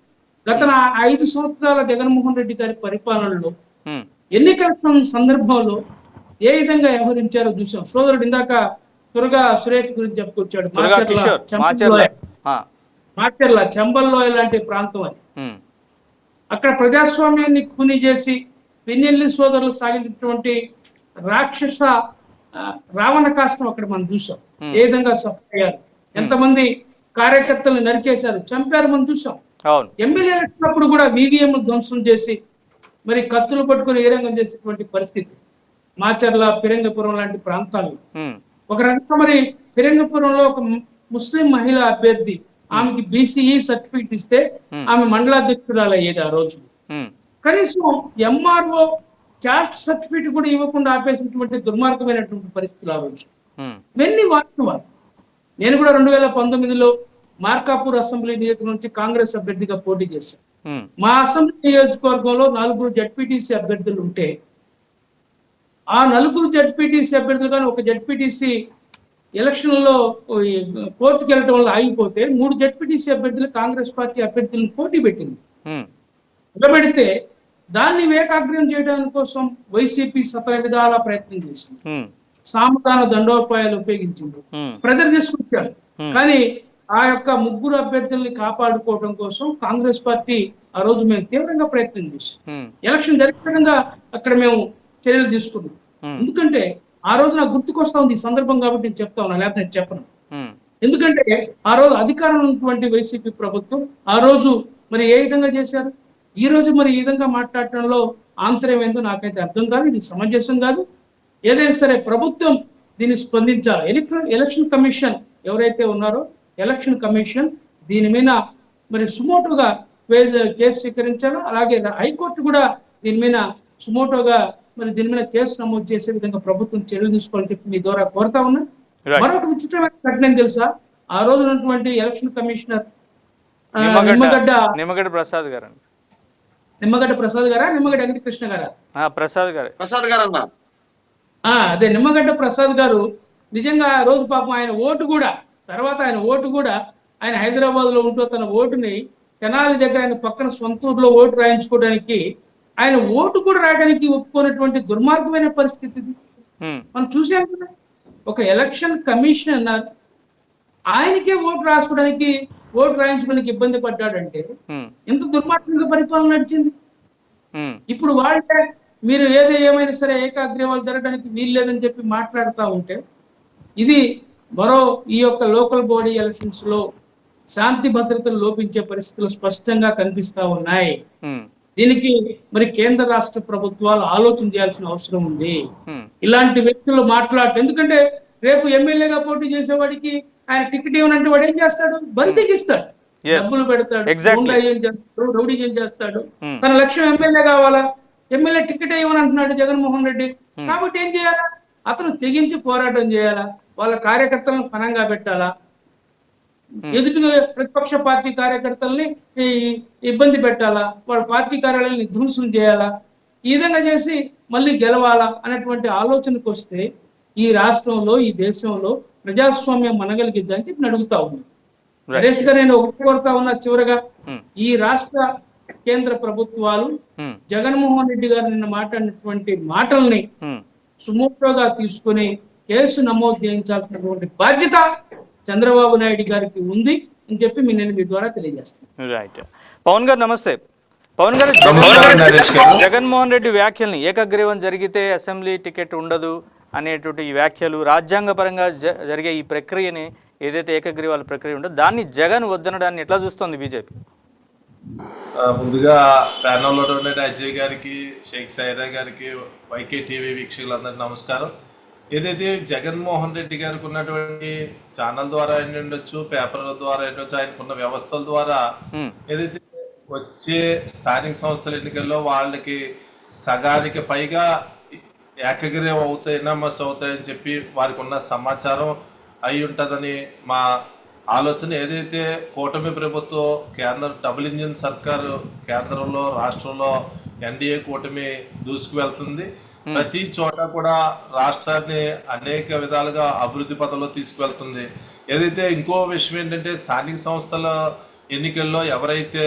గత 5 సంవత్సరాల జగన్మోహన్ రెడ్డి గారి పరిపాలనలో ఉమ్, ఎన్నికల సందర్భంలో ఏ విధంగా వ్యవహరించారో చూసాం. సోదరుడు ఇందాక తురగా సురేష్ గురించి చెప్పుకొచ్చాడు. తురగా కిషోర్, మాచర్ల. ఆ, మాచర్ల చంబల్లో ఇలాంటి ప్రాంతం అని. ఉమ్, అక్కడ ప్రజాస్వామ్యాన్ని కూని చేసి పిన్నెల్లి సోదరులు సాగించినటువంటి రాక్షస రావణ కాష్టం అక్కడ మనం చూసాం. ఏ విధంగా సఫర్ అయ్యారు, ఎంతమంది కార్యకర్తలను నరికేశారు, చంపారు మనం చూసాం. అవును. ఎమ్మెల్యే వచ్చినప్పుడు కూడా వీవీఎం ధ్వంసం చేసి మరి కత్తులు పట్టుకుని ఏ రంగం చేసేటువంటి పరిస్థితి మాచర్ల, ఫిరంగపురం లాంటి ప్రాంతాల్లో. ఉమ్, ఒక రకంగా మరి ఫిరంగపురంలో ఒక ముస్లిం మహిళా అభ్యర్థి, ఆమెకి బీసీఈ సర్టిఫికెట్ ఇస్తే ఆమె మండలాధ్యక్షురాలు అయ్యేది ఆ రోజు. ఉమ్, కనీసం ఎంఆర్ఓ క్యాస్ట్ సర్టిఫికెట్ కూడా ఇవ్వకుండా ఆపేసినటువంటి దుర్మార్గమైనటువంటి పరిస్థితులు ఆ రోజు. ఉమ్, ఇవన్నీ వాస్తవాలు. నేను కూడా 2019లో మార్కాపూర్ అసెంబ్లీ నియోజకవర్గం నుంచి కాంగ్రెస్ అభ్యర్థిగా పోటీ చేశాను. ఉమ్, మా అసెంబ్లీ నియోజకవర్గంలో 4 జడ్పీటీసీ అభ్యర్థులు ఉంటే ఆ 4 జడ్పీటీసీ అభ్యర్థులు కానీ ఒక జడ్పీటీసీ ఎలక్షన్లో కోర్టుకు వెళ్ళడం వల్ల ఆగిపోతే 3 జడ్పీటీసీ అభ్యర్థులు కాంగ్రెస్ పార్టీ అభ్యర్థులను పోటీ పెట్టింది. ఉమ్, నిలబెడితే దాన్ని వేకాగ్రం చేయడానికి కోసం వైసీపీ సకల విధాల ప్రయత్నం చేసింది. ఉమ్, సామధాన దండోపాయాలు ఉపయోగించింది, ఉమ్, ప్రజలు తీసుకొచ్చారు. కానీ ఆ యొక్క 3 అభ్యర్థుల్ని కాపాడుకోవడం కోసం కాంగ్రెస్ పార్టీ ఆ రోజు మేము తీవ్రంగా ప్రయత్నం చేసాం. ఉమ్, ఎలక్షన్ జరిగే విధంగా అక్కడ మేము చర్యలు తీసుకున్నాం. ఎందుకంటే ఆ రోజు నాకు గుర్తుకొస్తా ఉంది ఈ సందర్భం కాబట్టి నేను చెప్తా ఉన్నా, లేకపోతే నేను చెప్పను. ఉమ్, ఎందుకంటే ఆ రోజు అధికారంలో ఉన్నటువంటి వైసీపీ ప్రభుత్వం ఆ రోజు మరి ఏ విధంగా చేశారు, ఈ రోజు మరి ఈ విధంగా మాట్లాడటంలో ఆంతర్యం ఏందో నాకైతే అర్థం కాదు. ఇది సమంజసం కాదు. ఏదైనా సరే ప్రభుత్వం దీన్ని స్పందించాలి. ఎలక్షన్ కమిషన్ ఎవరైతే ఉన్నారో ఎలక్షన్ కమిషన్ దీని మీద మరి సుమోటోగా కేసు స్వీకరించాలో, అలాగే హైకోర్టు కూడా దీని మీద సుమోటోగా మరి దీని మీద కేసు నమోదు చేసే విధంగా ప్రభుత్వం చర్యలు తీసుకోవాలని చెప్పి మీ ద్వారా కోరుతా ఉన్నా. మరొక విచిత్రమైన ఘటన తెలుసా, ఆ రోజు ఉన్నటువంటి ఎలక్షన్ కమిషనర్ నిమ్మగడ్డ ప్రసాద్ గారు. నిమ్మగడ్డ ప్రసాద్ గారా, నిమ్మగడ్డ వెంకటకృష్ణ గారా? ప్రసాద్ గారు. ప్రసాద్ గారు అన్న. అదే నిమ్మగడ్డ ప్రసాద్ గారు నిజంగా ఆ రోజు పాపం ఆయన ఓటు కూడా ఆయన హైదరాబాద్ లో ఉంటూ తన ఓటుని తెనాలి దగ్గర ఆయన పక్కన సొంతూరులో ఓటు రాయించుకోవడానికి ఆయన ఓటు కూడా రాయడానికి ఒప్పుకున్నటువంటి దుర్మార్గమైన పరిస్థితి మనం చూసాం కదా. ఒక ఎలక్షన్ కమిషనర్ ఆయనకే ఓటు రాయించుకోవడానికి ఇబ్బంది పడ్డాడంటే ఎంత దుర్మార్గంగా పరిపాలన నడిచింది. ఇప్పుడు వాళ్ళే మీరు ఏమైనా సరే ఏకాగ్రీవాలు జరగడానికి వీలు లేదని చెప్పి మాట్లాడుతూ ఉంటే ఇది మరో ఈ యొక్క లోకల్ బాడీ ఎలక్షన్స్ లో శాంతి భద్రతలు లోపించే పరిస్థితులు స్పష్టంగా కనిపిస్తా ఉన్నాయి. దీనికి మరి కేంద్ర రాష్ట్ర ప్రభుత్వాలు ఆలోచన చేయాల్సిన అవసరం ఉంది. ఇలాంటి వ్యక్తులు మాట్లాడటం, ఎందుకంటే రేపు ఎమ్మెల్యేగా పోటీ చేసేవాడికి ఆయన టికెట్ ఇవ్వనంటే వాడు ఏం చేస్తాడు, బరితెగిస్తాడు, డబ్బులు పెడతాడు, రౌడీజం చేస్తాడు. తన లక్ష్యం ఎమ్మెల్యే కావాలా, ఎమ్మెల్యే టికెట్ ఇవ్వని అంటున్నాడు జగన్మోహన్ రెడ్డి. కాబట్టి ఏం చేయాలా, అతను తెగించి పోరాటం చేయాలా, వాళ్ళ కార్యకర్తలను పనంగా పెట్టాలా, ఎదుటిగా ప్రతిపక్ష పార్టీ కార్యకర్తల్ని ఇబ్బంది పెట్టాలా, వాళ్ళ పార్టీ కార్యాలయాన్ని ధ్వంసం చేయాలా, ఈ విధంగా చేసి మళ్ళీ గెలవాలా అనేటువంటి ఆలోచనకు వస్తే ఈ రాష్ట్రంలో ఈ దేశంలో ప్రజాస్వామ్యం మనగలిగిద్దని చెప్పి అడుగుతా ఉన్నా. నరేష్ గారు నేను ఒకటి కోరుతా ఉన్నా, చివరగా ఈ రాష్ట్ర కేంద్ర ప్రభుత్వాలు జగన్మోహన్ రెడ్డి గారు నిన్న మాట్లాడినటువంటి మాటల్ని సుమోటోగా తీసుకుని కేసు నమోదు చేయించాల్సినటువంటి బాధ్యత చంద్రబాబు నాయుడు గారికి ఉంది. అని చెప్పి నేను మీ ద్వారా తెలియజేస్తాను. రైట్. పవన్ గారు నమస్తే. పవన్ గారు, జగన్మోహన్ రెడ్డి వ్యాఖ్యల్ని ఏకగ్రీవం జరిగితే అసెంబ్లీ టికెట్ ఉండదు అనేటువంటి ఈ వ్యాఖ్యలు రాజ్యాంగపరంగా జరిగే ఈ ప్రక్రియని ఏదైతే ఏకగ్రీవాల ప్రక్రియ ఉందో దాన్ని జగన్ వద్దనడాన్ని ఎట్లా చూస్తోంది బీజేపీ? ముందుగా ప్యానల్లో ఉండే అజయ్ గారికి, షేక్ సైరా గారికి, వైకే టీవీ వీక్షకులందరికీ నమస్కారం. ఏదైతే జగన్మోహన్ రెడ్డి గారికి ఉన్నటువంటి ఛానల్ ద్వారా అయిన ఉండొచ్చు, పేపర్ల ద్వారా ఉండొచ్చు, ఆయనకున్న వ్యవస్థల ద్వారా ఏదైతే వచ్చే స్థానిక సంస్థల ఎన్నికల్లో వాళ్ళకి సగానికి పైగా ఏకగ్రీవం అవుతాయి, ఎనామస్ అవుతాయని చెప్పి వారికి ఉన్న సమాచారం అయి ఉంటుందని మా ఆలోచన. ఏదైతే కూటమి ప్రభుత్వం కేంద్ర డబుల్ ఇంజిన్ సర్కారు కేంద్రంలో రాష్ట్రంలో ఎన్డీఏ కూటమి దూసుకు వెళ్తుంది. ప్రతి చోట కూడా రాష్ట్రాన్ని అనేక విధాలుగా అభివృద్ధి పథంలో తీసుకువెళ్తుంది. ఏదైతే ఇంకో విషయం ఏంటంటే స్థానిక సంస్థల ఎన్నికల్లో ఎవరైతే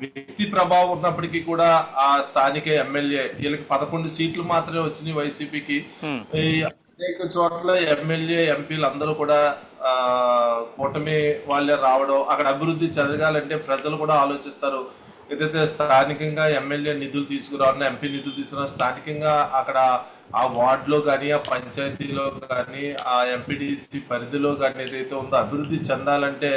వ్యక్తి ప్రభావం ఉన్నప్పటికీ కూడా ఆ స్థానిక ఎమ్మెల్యే వీళ్ళకి 11 సీట్లు మాత్రమే వచ్చినాయి వైసీపీకి. అనేక చోట్ల ఎమ్మెల్యే ఎంపీలు అందరూ కూడా కూటమి వాళ్ళే రావడం, అక్కడ అభివృద్ధి జరగాలంటే ప్రజలు కూడా ఆలోచిస్తారు. ఏదైతే స్థానికంగా ఎమ్మెల్యే నిధులు తీసుకురావాలన్నా, ఎంపీ నిధులు తీసుకురా స్థానికంగా అక్కడ ఆ వార్డులో కానీ, ఆ పంచాయతీలో కానీ, ఆ ఎంపీడీసీ పరిధిలో కానీ ఏదైతే ఉందో అభివృద్ధి చెందాలంటే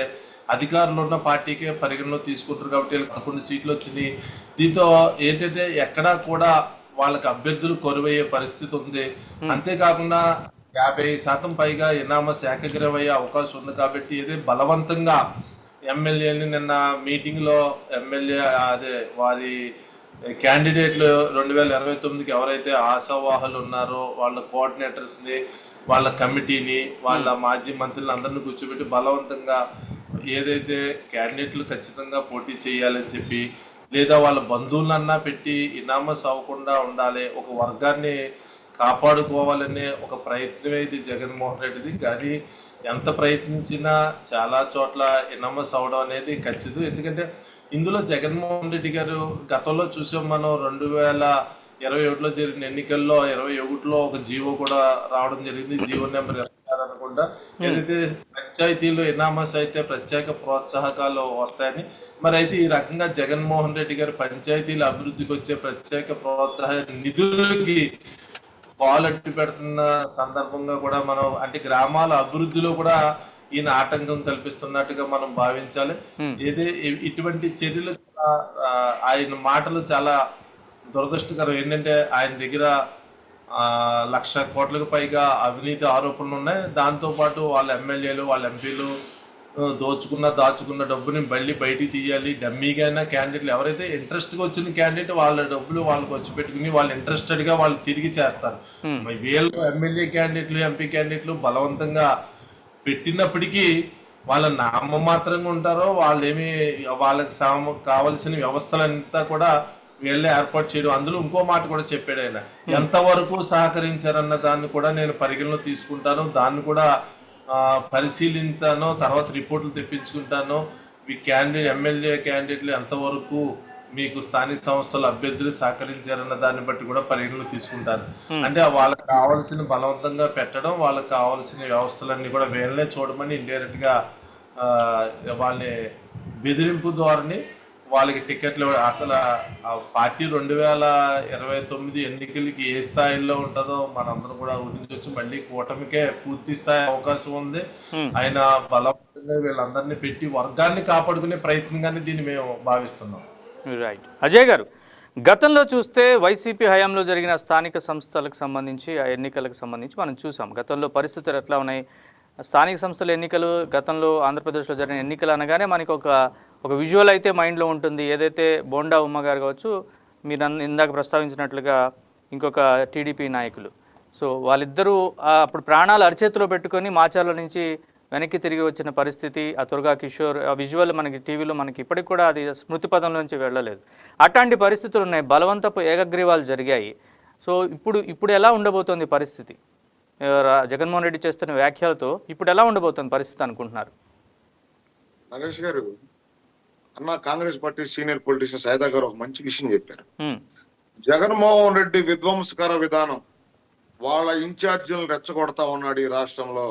అధికారులు ఉన్న పార్టీకే పరిగణలో తీసుకుంటారు. కాబట్టి వీళ్ళకి 11 సీట్లు వచ్చినాయి. దీంతో ఏంటంటే ఎక్కడా కూడా వాళ్ళకి అభ్యర్థులు కొరువయ్యే పరిస్థితి ఉంది. అంతేకాకుండా 50% పైగా ఎనామస్ ఏకగ్రీవం అయ్యే అవకాశం ఉంది. కాబట్టి ఏదే బలవంతంగా ఎమ్మెల్యేని నిన్న మీటింగ్లో ఎమ్మెల్యే వారి క్యాండిడేట్లు 2029కి ఎవరైతే ఆశావాహులు ఉన్నారో వాళ్ళ కోఆర్డినేటర్స్ని, వాళ్ళ కమిటీని, వాళ్ళ మాజీ మంత్రులను అందరినీ కూర్చోబెట్టి బలవంతంగా ఏదైతే క్యాండిడేట్లు ఖచ్చితంగా పోటీ చేయాలని చెప్పి, లేదా వాళ్ళ బంధువులన్నా పెట్టి ఇనామస్ అవ్వకుండా ఉండాలి, ఒక వర్గాన్ని కాపాడుకోవాలనే ఒక ప్రయత్నమే ఇది జగన్మోహన్ రెడ్డిది. కానీ ఎంత ప్రయత్నించినా చాలా చోట్ల ఇనామస్ అవడం అనేది ఖచ్చితం. ఎందుకంటే ఇందులో జగన్మోహన్ రెడ్డి గారు గతంలో చూసాం మనం 2021లో జరిగిన ఎన్నికల్లో 21లో ఒక జీవో కూడా రావడం జరిగింది, జీవో నెంబర్ అనుకుంటా. ఏదైతే పంచాయతీలు ఎనామస్ అయితే ప్రత్యేక ప్రోత్సాహకాలు వస్తాయని, మరి అయితే ఈ రకంగా జగన్మోహన్ రెడ్డి గారు పంచాయతీల అభివృద్ధికి వచ్చే ప్రత్యేక ప్రోత్సాహ నిధులకి పాలట్టు పెడుతున్న సందర్భంగా కూడా మనం అంటే గ్రామాల అభివృద్ధిలో కూడా ఈయన ఆటంకం కల్పిస్తున్నట్టుగా మనం భావించాలి. ఇటువంటి చర్యలు ఆయన మాటలు చాలా దురదృష్టకరం. ఏంటంటే ఆయన దగ్గర 1,00,000 కోట్లకు పైగా అవినీతి ఆరోపణలు ఉన్నాయి. దాంతోపాటు వాళ్ళ ఎమ్మెల్యేలు, వాళ్ళ ఎంపీలు దాచుకున్న డబ్బుని మళ్ళీ బయటికి తీయాలి. డమ్మీగా అయినా క్యాండిడేట్లు ఎవరైతే ఇంట్రెస్ట్గా వచ్చిన క్యాండిడేట్ వాళ్ళ డబ్బులు వాళ్ళకి వచ్చి పెట్టుకుని వాళ్ళు ఇంట్రెస్టెడ్గా వాళ్ళు తిరిగి చేస్తారు. వీళ్ళు ఎమ్మెల్యే క్యాండిడేట్లు, ఎంపీ క్యాండిడేట్లు బలవంతంగా పెట్టినప్పటికీ వాళ్ళ నామమాత్రంగా ఉంటారో వాళ్ళకి కావలసిన వ్యవస్థలంతా కూడా వీళ్ళే ఏర్పాటు చేయడం. అందులో ఇంకో మాట కూడా చెప్పాడు ఆయన, ఎంతవరకు సహకరించారన్న దాన్ని కూడా నేను పరిగణలో తీసుకుంటాను, దాన్ని కూడా పరిశీలించాను, తర్వాత రిపోర్టులు తెప్పించుకుంటాను. మీ ఎమ్మెల్యే క్యాండిడేట్లు ఎంతవరకు మీకు స్థానిక సంస్థల అభ్యర్థులు సహకరించారన్న దాన్ని బట్టి కూడా పరిగణలో తీసుకుంటారు. అంటే వాళ్ళకి కావాల్సిన బలవంతంగా పెట్టడం, వాళ్ళకి కావాల్సిన వ్యవస్థలన్నీ కూడా వీళ్ళనే చూడమని ఇండైరెక్ట్ గా వాళ్ళని బెదిరింపు ద్వారాని వాళ్ళకి టికెట్లు అసలు పార్టీ 2029 ఎన్నికలకి ఏ స్థాయిలో ఉంటుందో మనందరం కూడా ఊహించవచ్చు. మళ్ళీ కూటమికే పూర్తి స్థాయి అవకాశం ఉంది. ఆయన బలవంతంగా వీళ్ళందరినీ పెట్టి వర్గాన్ని కాపాడుకునే ప్రయత్నంగానే దీన్ని మేము భావిస్తున్నాం. రైట్. అజయ్ గారు, గతంలో చూస్తే వైసీపీ హయాంలో జరిగిన స్థానిక సంస్థలకు సంబంధించి ఆ ఎన్నికలకు సంబంధించి మనం చూసాం. గతంలో పరిస్థితులు ఎట్లా ఉన్నాయి? స్థానిక సంస్థల ఎన్నికలు గతంలో ఆంధ్రప్రదేశ్లో జరిగిన ఎన్నికలు అనగానే మనకి ఒక విజువల్ అయితే మైండ్లో ఉంటుంది. ఏదైతే బోండా ఉమ్మ గారు కావచ్చు, మీరు ఇందాక ప్రస్తావించినట్లుగా ఇంకొక టీడీపీ నాయకులు, సో వాళ్ళిద్దరూ అప్పుడు ప్రాణాలు అరచేతిలో పెట్టుకొని మాచర్ల నుంచి వెనక్కి తిరిగి వచ్చిన పరిస్థితి, ఆ తుర్గా కిషోర్, ఆ విజువల్ మనకి టీవీలో మనకి ఇప్పటికి కూడా అది స్మృతి పదం నుంచి వెళ్ళలేదు. అట్లాంటి పరిస్థితులు ఉన్నాయి, బలవంతపు ఏకగ్రీవాలు జరిగాయి. సో ఇప్పుడు ఎలా ఉండబోతోంది పరిస్థితి? జగన్మోహన్ రెడ్డి చేస్తున్న వ్యాఖ్యలతో ఇప్పుడు ఎలా ఉండబోతుంది పరిస్థితి అనుకుంటున్నారు? నరేష్ గారు అన్న, Congress party senior politician Saida గారు ఒక మంచి విషయం చెప్పారు. జగన్మోహన్ రెడ్డి విధ్వంసకర విధానం వాళ్ళ ఇన్ఛార్జీలను రెచ్చగొడతా ఉన్నాడు ఈ రాష్ట్రంలో.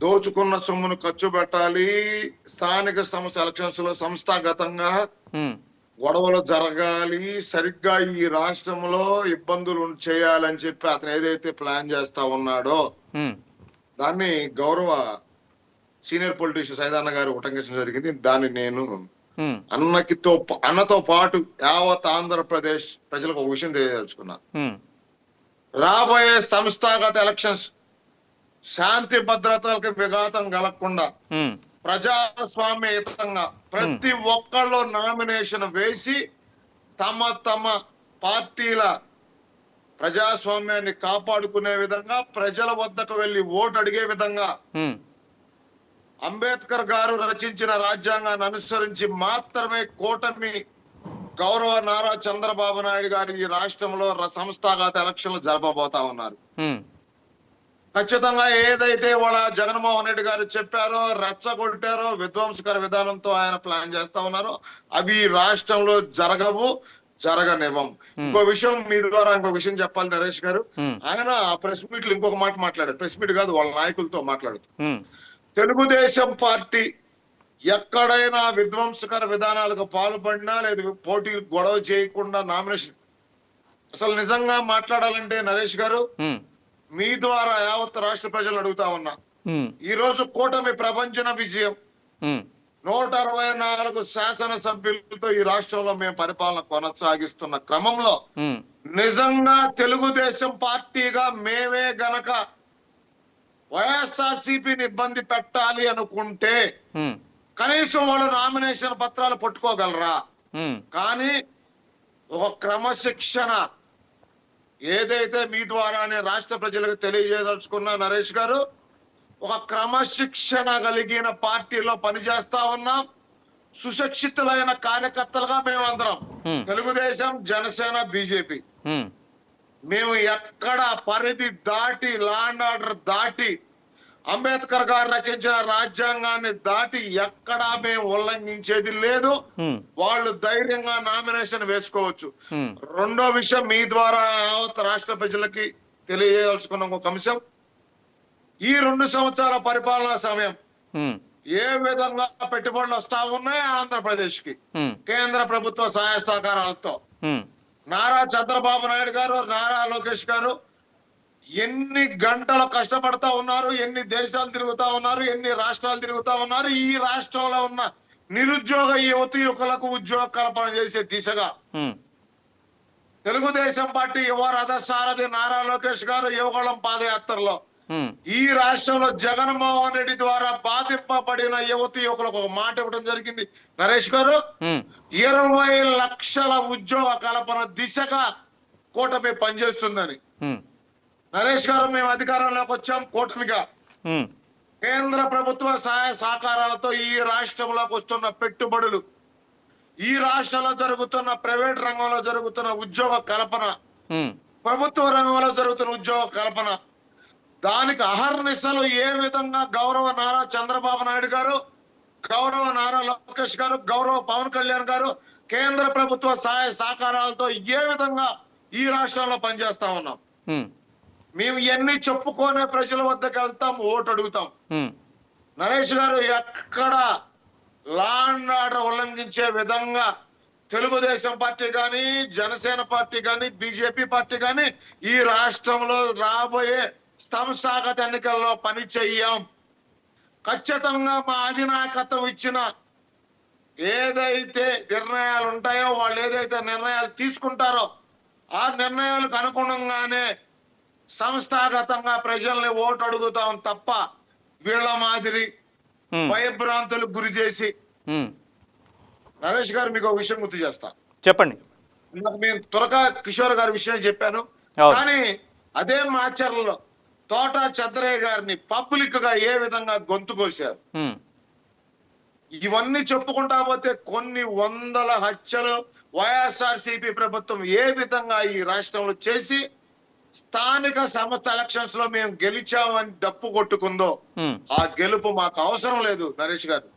దోచుకున్న సొమ్మును ఖర్చు పెట్టాలి, స్థానిక సంస్థ ఎలక్షన్స్ లో సంస్థాగతంగా ఉమ్, గొడవలు జరగాలి, సరిగ్గా ఈ రాష్ట్రంలో ఇబ్బందులు చేయాలని చెప్పి అతను ఏదైతే ప్లాన్ చేస్తా ఉన్నాడో ఉమ్, దాన్ని గౌరవ సీనియర్ పొలిటీషియన్ సైదాన్న గారు ఉటంకించడం జరిగింది. దాన్ని నేను ఉమ్, అన్నతో పాటు యావత్ ఆంధ్రప్రదేశ్ ప్రజలకు ఒక విషయం తెలియదలుచుకున్నా. ఉమ్, రాబోయే సంస్థాగత ఎలక్షన్స్ శాంతి భద్రతలకు విఘాతం కలగకుండా ఉమ్, ప్రజాస్వామ్యయుతంగా ప్రతి ఒక్కళ్ళు నామినేషన్ వేసి తమ తమ పార్టీల ప్రజాస్వామ్యాన్ని కాపాడుకునే విధంగా, ప్రజల వద్దకు వెళ్లి ఓటు అడిగే విధంగా ఉమ్, అంబేద్కర్ గారు రచించిన రాజ్యాంగాన్ని అనుసరించి మాత్రమే కూటమి గౌరవ నారా చంద్రబాబు నాయుడు గారు ఈ రాష్ట్రంలో సంస్థాగత ఎలక్షన్లు జరపబోతా ఉన్నారు. ఉమ్, ఖచ్చితంగా ఏదైతే వాళ్ళ జగన్మోహన్ రెడ్డి గారు చెప్పారో, రెచ్చగొట్టారో, విధ్వంసకర విధానంతో ఆయన ప్లాన్ చేస్తా ఉన్నారో అవి రాష్ట్రంలో జరగవు, జరగనివ్వం. ఇంకో విషయం మీ ద్వారా ఇంకో విషయం చెప్పాలి నరేష్ గారు. ఆయన ఆ ప్రెస్ మీట్ లో ఇంకొక మాట మాట్లాడారు. ప్రెస్ మీట్ కాదు, వాళ్ళ నాయకులతో మాట్లాడుతూ తెలుగుదేశం పార్టీ ఎక్కడైనా విధ్వంసకర విధానాలకు పాల్పడినా లేదా పోటీ గొడవ చేయకుండా నామినేషన్, అసలు నిజంగా మాట్లాడాలంటే నరేష్ గారు మీ ద్వారా యావత్ రాష్ట్ర ప్రజలను అడుగుతా ఉన్నా, ఈ రోజు కూటమి ప్రపంచన విజయం 164 శాసనసభ్యులతో ఈ రాష్ట్రంలో మేము పరిపాలన కొనసాగిస్తున్న క్రమంలో నిజంగా తెలుగుదేశం పార్టీగా మేమే గనక వైఎస్ఆర్సీపీని ఇబ్బంది పెట్టాలి అనుకుంటే కనీసం వాళ్ళు నామినేషన్ పత్రాలు పట్టుకోగలరా? కానీ ఒక క్రమశిక్షణ ఏదైతే మీ ద్వారానే రాష్ట్ర ప్రజలకు తెలియజేయదలుచుకున్నా నరేష్ గారు, ఒక క్రమశిక్షణ కలిగిన పార్టీలో పనిచేస్తా ఉన్నాం. సుశిక్షితులైన కార్యకర్తలుగా మేమందరం తెలుగుదేశం, జనసేన, బీజేపీ మేము ఎక్కడ పరిధి దాటి, లా అండ్ ఆర్డర్ దాటి, అంబేద్కర్ గారు రచించిన రాజ్యాంగాన్ని దాటి ఎక్కడా మేము ఉల్లంఘించేది లేదు. వాళ్ళు ధైర్యంగా నామినేషన్ వేసుకోవచ్చు. రెండో విషయం మీ ద్వారా యావత్ రాష్ట్ర ప్రజలకి తెలియజేయాల్సుకున్న ఒక అంశం, ఈ 2 సంవత్సరాల పరిపాలనా సమయం ఏ విధంగా పెట్టుబడులు వస్తా ఉన్నాయి ఆంధ్రప్రదేశ్ కి కేంద్ర ప్రభుత్వ సహాయ సహకారాలతో. నారా చంద్రబాబు నాయుడు గారు, నారా లోకేష్ గారు ఎన్ని గంటలు కష్టపడతా ఉన్నారు, ఎన్ని దేశాలు తిరుగుతా ఉన్నారు, ఎన్ని రాష్ట్రాలు తిరుగుతా ఉన్నారు. ఈ రాష్ట్రంలో ఉన్న నిరుద్యోగ యువకులకు ఉద్యోగ కల్పన చేసే దిశగా తెలుగుదేశం పార్టీ యువ రథసారథి నారా లోకేష్ గారు యువగళం పాదయాత్రలో ఈ రాష్ట్రంలో జగన్మోహన్ రెడ్డి ద్వారా బాధింపబడిన యువకులకు ఒక మాట ఇవ్వడం జరిగింది నరేష్ గారు. 20 లక్షల ఉద్యోగ కల్పన దిశగా కూటమి పనిచేస్తుందని. నరేష్ గారు, మేము అధికారంలోకి వచ్చాం కూటమిగా. కేంద్ర ప్రభుత్వ సహాయ సహకారాలతో ఈ రాష్ట్రంలోకి వస్తున్న పెట్టుబడులు, ఈ రాష్ట్రంలో జరుగుతున్న ప్రైవేట్ రంగంలో జరుగుతున్న ఉద్యోగ కల్పన, ప్రభుత్వ రంగంలో జరుగుతున్న ఉద్యోగ కల్పన, దానికి అహర్నిశలు ఏ విధంగా గౌరవ నారా చంద్రబాబు నాయుడు గారు, గౌరవ నారా లోకేష్ గారు, గౌరవ పవన్ కళ్యాణ్ గారు కేంద్ర ప్రభుత్వ సహాయ సహకారాలతో ఏ విధంగా ఈ రాష్ట్రంలో పనిచేస్తా ఉన్నాం. మేము ఎన్ని చెప్పుకోనే ప్రజల వద్దకు వెళ్తాం, ఓటు అడుగుతాం. నరేష్ గారు, ఎక్కడ లా అండ్ ఆర్డర్ ఉల్లంఘించే విధంగా తెలుగుదేశం పార్టీ కానీ, జనసేన పార్టీ కానీ, బీజేపీ పార్టీ కానీ ఈ రాష్ట్రంలో రాబోయే సంస్థాగత ఎన్నికల్లో పని చెయ్యం. ఖచ్చితంగా మా అధినాయకత్వం ఇచ్చిన ఏదైతే నిర్ణయాలు ఉంటాయో, వాళ్ళు ఏదైతే నిర్ణయాలు తీసుకుంటారో ఆ నిర్ణయాలకు అనుగుణంగానే సంస్థాగతంగా ప్రజల్ని ఓటు అడుగుతాం తప్ప వీళ్ళ మాదిరి భయభ్రాంతులకు గురి చేసి. నరేష్ గారు, మీకు ఒక విషయం గుర్తు చేస్తా. చెప్పండి. నేను త్వరగా కిషోర్ గారి విషయం చెప్పాను, కానీ అదే మాచర్లలో తోట చంద్రయ్య గారిని పబ్లిక్ గా ఏ విధంగా గొంతు కోశారు. ఇవన్నీ చెప్పుకుంటా పోతే కొన్ని వందల హత్యలు వైఎస్ఆర్సీపీ ప్రభుత్వం ఏ విధంగా ఈ రాష్ట్రంలో చేసి స్థానిక సంస్థ ఎలక్షన్స్ లో మేము గెలిచామని డప్పు కొట్టుకుందో ఆ గెలుపు మాకు అవసరం లేదు నరేష్ గారు.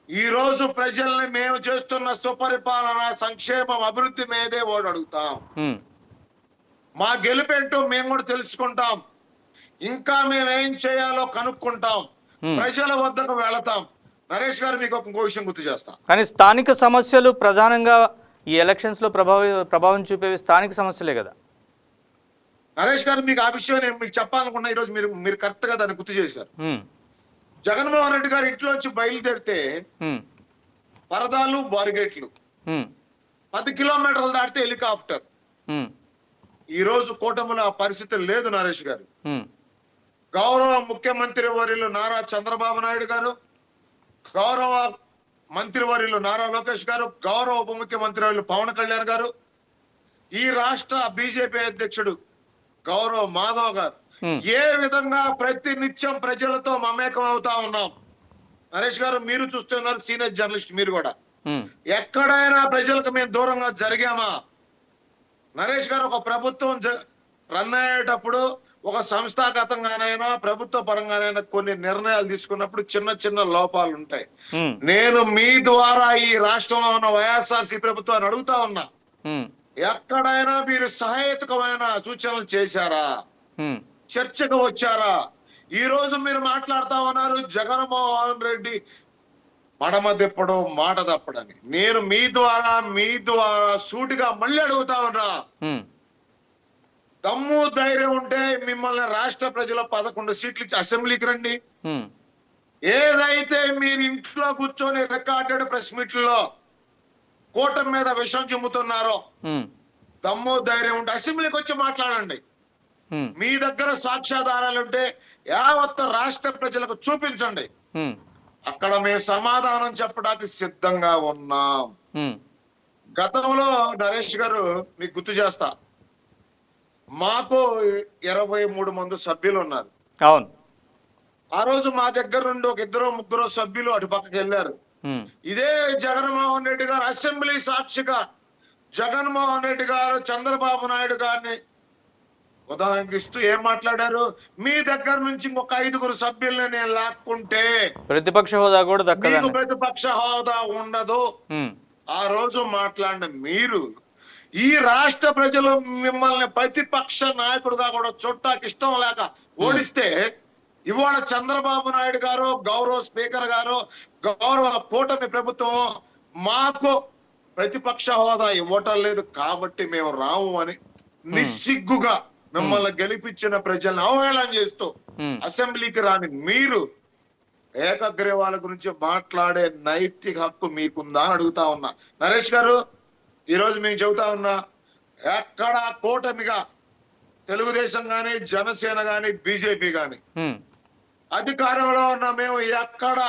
ఈ రోజు ప్రజల్ని మేము చేస్తున్న సుపరిపాలన, సంక్షేమం, అభివృద్ధి మీదే ఓటు అడుగుతాం. మా గెలుపేంటో మేము కూడా తెలుసుకుంటాం. ఇంకా మేమేం చేయాలో కనుక్కుంటాం, ప్రజల వద్దకు వెళతాం. నరేష్ గారు మీకు ఇంకో విషయం గుర్తు చేస్తా. కానీ స్థానిక సమస్యలు ప్రధానంగా ఈ ఎలక్షన్స్ లో ప్రభావం చూపేవి స్థానిక సమస్యలే కదా. నరేష్ గారు మీకు ఆ విషయం నేను మీకు చెప్పాలనుకున్నా. ఈరోజు మీరు కరెక్ట్ గా దాన్ని గుర్తు చేశారు. జగన్మోహన్ రెడ్డి గారు ఇంట్లోంచి బయలుదేరితే పరదాలు, బారిగేట్లు, 10 కిలోమీటర్లు దాటితే హెలికాప్టర్. ఈ రోజు కూటమిలో ఆ పరిస్థితి లేదు నరేష్ గారు. గౌరవ ముఖ్యమంత్రి వర్యులు నారా చంద్రబాబు నాయుడు గారు, గౌరవ మంత్రి వర్యులు నారా లోకేష్ గారు, గౌరవ ఉప ముఖ్యమంత్రి వర్యులు పవన్ కళ్యాణ్ గారు, ఈ రాష్ట్ర బీజేపీ అధ్యక్షుడు గౌరవ మాధవ్ గారు ఏ విధంగా ప్రతి నిత్యం ప్రజలతో మమేకం అవుతా ఉన్నాం. నరేష్ గారు మీరు చూస్తున్నారు, సీనియర్ జర్నలిస్ట్ మీరు కూడా. ఎక్కడైనా ప్రజలకు మేము దూరంగా జరిగామా? నరేష్ గారు, ఒక ప్రభుత్వం రన్ అయ్యేటప్పుడు ఒక సంస్థాగతంగానైనా ప్రభుత్వ పరంగానైనా కొన్ని నిర్ణయాలు తీసుకున్నప్పుడు చిన్న చిన్న లోపాలు ఉంటాయి. నేను మీ ద్వారా ఈ రాష్ట్రంలో ఉన్న వైఎస్ఆర్సీ ప్రభుత్వాన్ని అడుగుతా ఉన్నా, ఎక్కడైనా మీరు సహేతుకమైన సూచనలు చేశారా? చర్చకు వచ్చారా? ఈ రోజు మీరు మాట్లాడుతా ఉన్నారు జగన్మోహన్ రెడ్డి మడమ తిప్పడం, మాట తప్పడని. నేను మీ ద్వారా సూటిగా మళ్ళీ అడుగుతా ఉన్నా, దమ్ము ధైర్యం ఉంటే మిమ్మల్ని రాష్ట్ర ప్రజలు 11 సీట్లు ఇచ్చి అసెంబ్లీకి రండి. ఏదైతే మీరు ఇంట్లో కూర్చొని రికార్డెడ్ ప్రెస్ మీట్లో కూటమి మీద విషం చిమ్ముతున్నారో, దమ్ము ధైర్యం ఉంటే అసెంబ్లీకి వచ్చి మాట్లాడండి. మీ దగ్గర సాక్ష్యాధారాలు ఉంటే యావత్ రాష్ట్ర ప్రజలకు చూపించండి. అక్కడ మేము సమాధానం చెప్పడానికి సిద్ధంగా ఉన్నాం. గతంలో నరేష్ గారు మీకు గుర్తు చేస్తా, మాకు 23 మంది సభ్యులు ఉన్నారు. అవును. ఆ రోజు మా దగ్గర నుండి ఒక 2-3 సభ్యులు అటు పక్కకి వెళ్ళారు. ఇదే జగన్మోహన్ రెడ్డి గారు అసెంబ్లీ సాక్షిగా జగన్మోహన్ రెడ్డి గారు చంద్రబాబు నాయుడు గారిని ఉదాహరణిస్తూ ఏం మాట్లాడారు? మీ దగ్గర నుంచి ఇంకొక 5 సభ్యుల్ని నేను లాక్కుంటే ప్రతిపక్ష హోదా కూడా దక్కదు, ప్రతిపక్ష హోదా ఉండదు. ఆ రోజు మాట్లాడిన మీరు ఈ రాష్ట్ర ప్రజలు మిమ్మల్ని ప్రతిపక్ష నాయకుడుగా కూడా చుట్టాకి ఇష్టం లేక ఓడిస్తే, ఇవాళ చంద్రబాబు నాయుడు గారు, గౌరవ స్పీకర్ గారు, గౌరవ కూటమి ప్రభుత్వం మాకు ప్రతిపక్ష హోదా ఇవ్వటం లేదు కాబట్టి మేము రాము అని నిస్సిగ్గుగా మిమ్మల్ని గెలిపించిన ప్రజల్ని అవహేళన చేస్తూ అసెంబ్లీకి రాని మీరు ఏకగ్రీవాల గురించి మాట్లాడే నైతిక హక్కు మీకుందా అని అడుగుతా ఉన్నా. నరేష్ గారు, ఈ రోజు మేము చెబుతా ఉన్నా, ఎక్కడ కూటమిగా తెలుగుదేశం గాని, జనసేన గాని, బీజేపీ గాని అధికారంలో ఉన్న మేము ఎక్కడ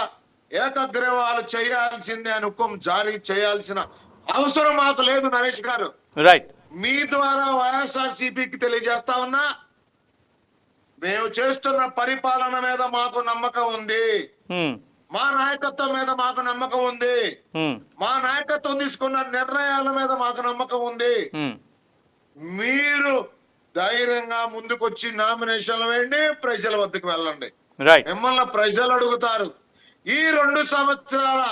ఏకగ్రీవాలు చేయాల్సిందే అని హుకుం జారీ చేయాల్సిన అవసరం మాకు లేదు. నరేష్ గారు, రైట్, మీ ద్వారా వైఎస్ఆర్సీపీకి తెలియజేస్తా ఉన్నా, మేము చేస్తున్న పరిపాలన మీద మాకు నమ్మకం ఉంది, మా నాయకత్వం మీద మాకు నమ్మకం ఉంది, మా నాయకత్వం తీసుకున్న నిర్ణయాల మీద మాకు నమ్మకం ఉంది. మీరు ధైర్యంగా ముందుకొచ్చి నామినేషన్లు వేయండి, ప్రజల వద్దకు వెళ్ళండి. మిమ్మల్ని ప్రజలు అడుగుతారు. ఈ 2 సంవత్సరాల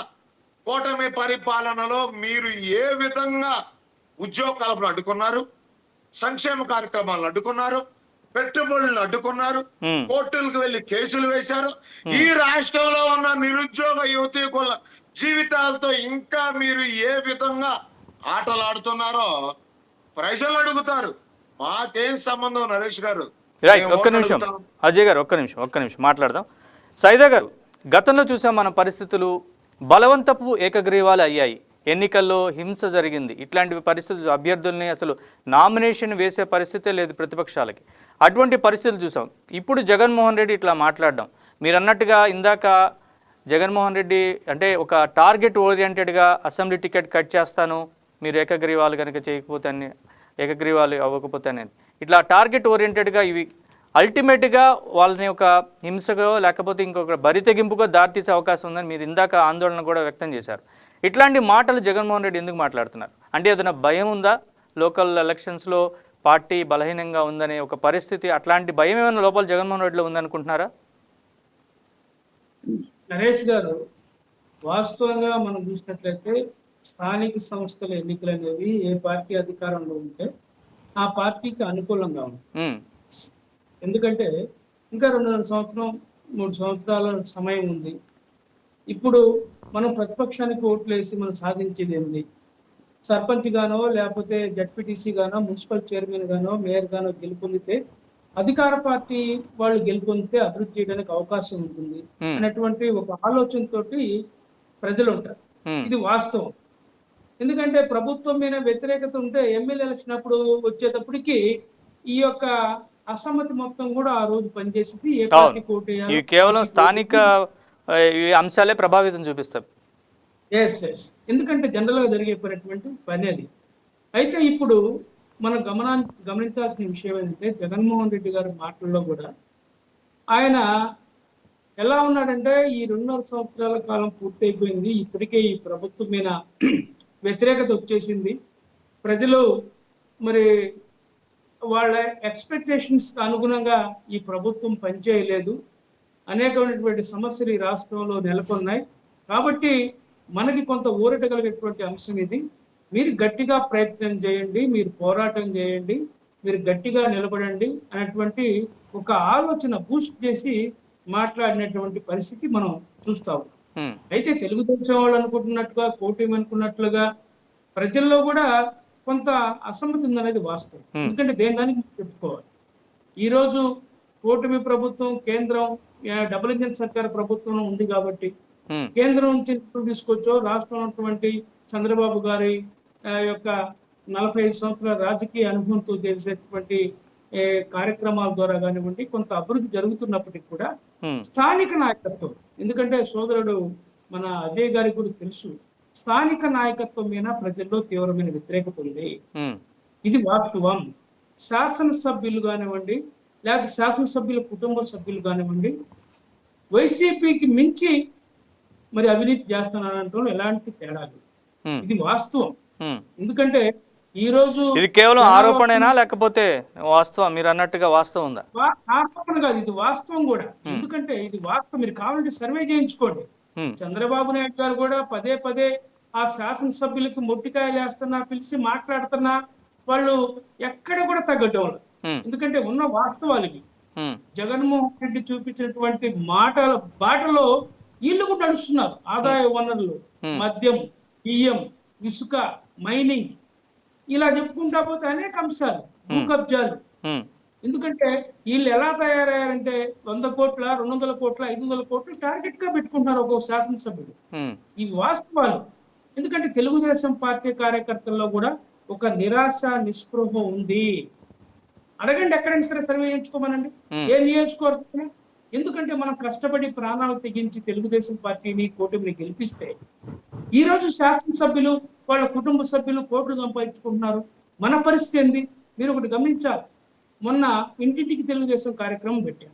కూటమి పరిపాలనలో మీరు ఏ విధంగా ఉద్యోగ కల్పన అడ్డుకున్నారు, సంక్షేమ కార్యక్రమాలను అడ్డుకున్నారు, పెట్టుబడులను అడ్డుకున్నారు, కోర్టులకు వెళ్లి కేసులు వేశారు. ఈ రాష్ట్రంలో ఉన్న నిరుద్యోగ యువతీకుల జీవితాలతో ఇంకా మీరు ఏ విధంగా ఆటలాడుతున్నారో ప్రజలు అడుగుతారు. మాకేం సంబంధం నరేష్ గారు? రైట్, ఒక్క నిమిషం అజయ్ గారు, ఒక్క నిమిషం మాట్లాడదాం. సైదా గారు, గతంలో చూసాం మన పరిస్థితులు, బలవంతపు ఏకగ్రీవాలు అయ్యాయి, ఎన్నికల్లో హింస జరిగింది. ఇట్లాంటి పరిస్థితులు అభ్యర్థుల్ని అసలు నామినేషన్ వేసే పరిస్థితే లేదు ప్రతిపక్షాలకి. అటువంటి పరిస్థితులు చూసాం. ఇప్పుడు జగన్మోహన్ రెడ్డి ఇట్లా మాట్లాడడం, మీరు అన్నట్టుగా ఇందాక జగన్మోహన్ రెడ్డి అంటే ఒక టార్గెట్ ఓరియంటెడ్గా అసెంబ్లీ టికెట్ కట్ చేస్తాను మీరు ఏకగ్రీవాలు కనుక చేయకపోతే అని, ఏకగ్రీవాలు అవ్వకపోతే అనేది, ఇట్లా టార్గెట్ ఓరియంటెడ్గా ఇవి అల్టిమేట్గా వాళ్ళని ఒక హింసగా లేకపోతే ఇంకొక బరి తెగింపుగా దారితీసే అవకాశం ఉందని మీరు ఇందాక ఆందోళన కూడా వ్యక్తం చేశారు. ఇట్లాంటి మాటలు జగన్మోహన్ రెడ్డి ఎందుకు మాట్లాడుతున్నారు? అంటే ఏదైనా భయం ఉందా? లోకల్ ఎలక్షన్స్లో పార్టీ బలహీనంగా ఉందనే ఒక పరిస్థితి, అట్లాంటి భయం ఏమైనా లోపల జగన్మోహన్ రెడ్డిలో ఉందనుకుంటున్నారా? నరేష్ గారు, వాస్తవంగా మనం చూసినట్లయితే స్థానిక సంస్థల ఎన్నికలు అనేవి ఏ పార్టీ అధికారంలో ఉంటే ఆ పార్టీకి అనుకూలంగా ఉంటాయి. ఎందుకంటే ఇంకా 3 సంవత్సరాల సమయం ఉంది. ఇప్పుడు మనం ప్రతిపక్షానికి ఓట్లు వేసి మనం సాధించేది ఏంది? సర్పంచ్ గానో లేకపోతే జడ్పీటీసీ గానో మున్సిపల్ చైర్మన్ గానో మేయర్ గానో గెలుపొందితే అధికార పార్టీ వాళ్ళు గెలుపొందితే అభివృద్ధి చేయడానికి అవకాశం ఉంటుంది అనేటువంటి ఒక ఆలోచనతోటి ప్రజలు ఉంటారు. ఇది వాస్తవం. ఎందుకంటే ప్రభుత్వం మీద వ్యతిరేకత ఉంటే ఎమ్మెల్యే ఎలక్షన్ అప్పుడు వచ్చేటప్పటికి ఈ యొక్క అసమ్మతి మొత్తం కూడా ఆ రోజు పనిచేసింది. ఏ పార్టీ కోటేయాలో ఇవి కేవలం స్థానిక ఈ అంశాలే ప్రభావితం చూపిస్తాయి. ఎస్ ఎందుకంటే జనరల్ గా జరిగేటువంటి పని అది. అయితే ఇప్పుడు మనం గమనించాల్సిన విషయం ఏంటంటే జగన్మోహన్ రెడ్డి గారి మాటల్లో కూడా ఆయన ఎలా ఉన్నాడంటే ఈ 2.5 సంవత్సరాల కాలం పూర్తయిపోయింది, ఇప్పటికే ఈ ప్రభుత్వం మీద వ్యతిరేకత వచ్చేసింది, ప్రజలు మరి వాళ్ళ ఎక్స్పెక్టేషన్స్ అనుగుణంగా ఈ ప్రభుత్వం పనిచేయలేదు, అనేకమైనటువంటి సమస్యలు ఈ రాష్ట్రంలో నెలకొన్నాయి, కాబట్టి మనకి కొంత ఊరట కలిగేటువంటి అంశం ఇది. మీరు గట్టిగా ప్రయత్నం చేయండి, మీరు పోరాటం చేయండి, మీరు గట్టిగా నిలబడండి అనేటువంటి ఒక ఆలోచన బూస్ట్ చేసి మాట్లాడినటువంటి పరిస్థితి మనం చూస్తాము. అయితే తెలుగుదేశం వాళ్ళు అనుకుంటున్నట్టుగా కూటమి అనుకున్నట్లుగా ప్రజల్లో కూడా కొంత అసమ్మతి ఉందనేది వాస్తవం. ఎందుకంటే దేనికి చెప్పుకోవాలి, ఈరోజు కూటమి ప్రభుత్వం కేంద్రం డబుల్ ఇంజిన్ సర్కార్ ప్రభుత్వం ఉంది కాబట్టి కేంద్రం నుంచి తీసుకొచ్చో రాష్ట్రం ఉన్నటువంటి చంద్రబాబు గారి యొక్క 45 సంవత్సరాల రాజకీయ అనుభవంతో చేసేటువంటి కార్యక్రమాల ద్వారా కానివ్వండి కొంత అభివృద్ధి జరుగుతున్నప్పటికీ కూడా స్థానిక నాయకత్వం, ఎందుకంటే సోదరుడు మన అజయ్ గారికి కూడా తెలుసు, స్థానిక నాయకత్వం మీద ప్రజల్లో తీవ్రమైన వ్యతిరేకత ఉంది. ఇది వాస్తవం. శాసనసభ్యులు కానివ్వండి లేకపోతే శాసనసభ్యుల కుటుంబ సభ్యులు కానివ్వండి వైసీపీకి మించి మరి అవినీతి చేస్తున్నారంటే ఎలాంటి తేడాలు, ఇది వాస్తవం. ఎందుకంటే ఈ రోజు ఇది కేవలం ఆరోపణేనా లేకపోతే వాస్తవం? మీరు అన్నట్టుగా వాస్తవం ఉందా? ఆరోపణ కాదు, ఇది వాస్తవం కూడా. ఎందుకంటే ఇది వాస్తవం. మీరు కావాలంటే సర్వే చేయించుకోండి. చంద్రబాబు నాయుడు గారు కూడా పదే పదే ఆ శాసనసభ్యులకి మొట్టికాయలు వేస్తున్నా, పిలిచి మాట్లాడుతున్నా, వాళ్ళు ఎక్కడ కూడా తగ్గడం. ఎందుకంటే ఉన్న వాస్తవాలు ఇవి. జగన్మోహన్ రెడ్డి చూపించినటువంటి మాటల బాటలో వీళ్ళు కూడా నడుస్తున్నారు. ఆదాయ వనరులు, మద్యం, బియ్యం, ఇసుక, మైనింగ్, ఇలా చెప్పుకుంటా పోతే అనేక అంశాలు, భూ కబ్జాలు. ఎందుకంటే వీళ్ళు ఎలా తయారయ్యారంటే 100 కోట్ల 200 కోట్ల 500 కోట్లు టార్గెట్ గా పెట్టుకుంటున్నారు ఒక్కొక్క శాసనసభ్యుడు. ఇవి వాస్తవాలు. ఎందుకంటే తెలుగుదేశం పార్టీ కార్యకర్తల్లో కూడా ఒక నిరాశ నిస్పృహ ఉంది. అడగండి, ఎక్కడైనా సరే సర్వే చేయించుకోమనండి, ఏ నియోజకవర్గం. ఎందుకంటే మనం కష్టపడి ప్రాణాలు తెగించి తెలుగుదేశం పార్టీని కూటమిని గెలిపిస్తే ఈ రోజు శాసనసభ్యులు వాళ్ళ కుటుంబ సభ్యులు కోట్లు సంపాదించుకుంటున్నారు. మన పరిస్థితి ఏంది? మీరు ఒకటి గమనించాలి. మొన్న ఇంటింటికి తెలుగుదేశం కార్యక్రమం పెట్టారు.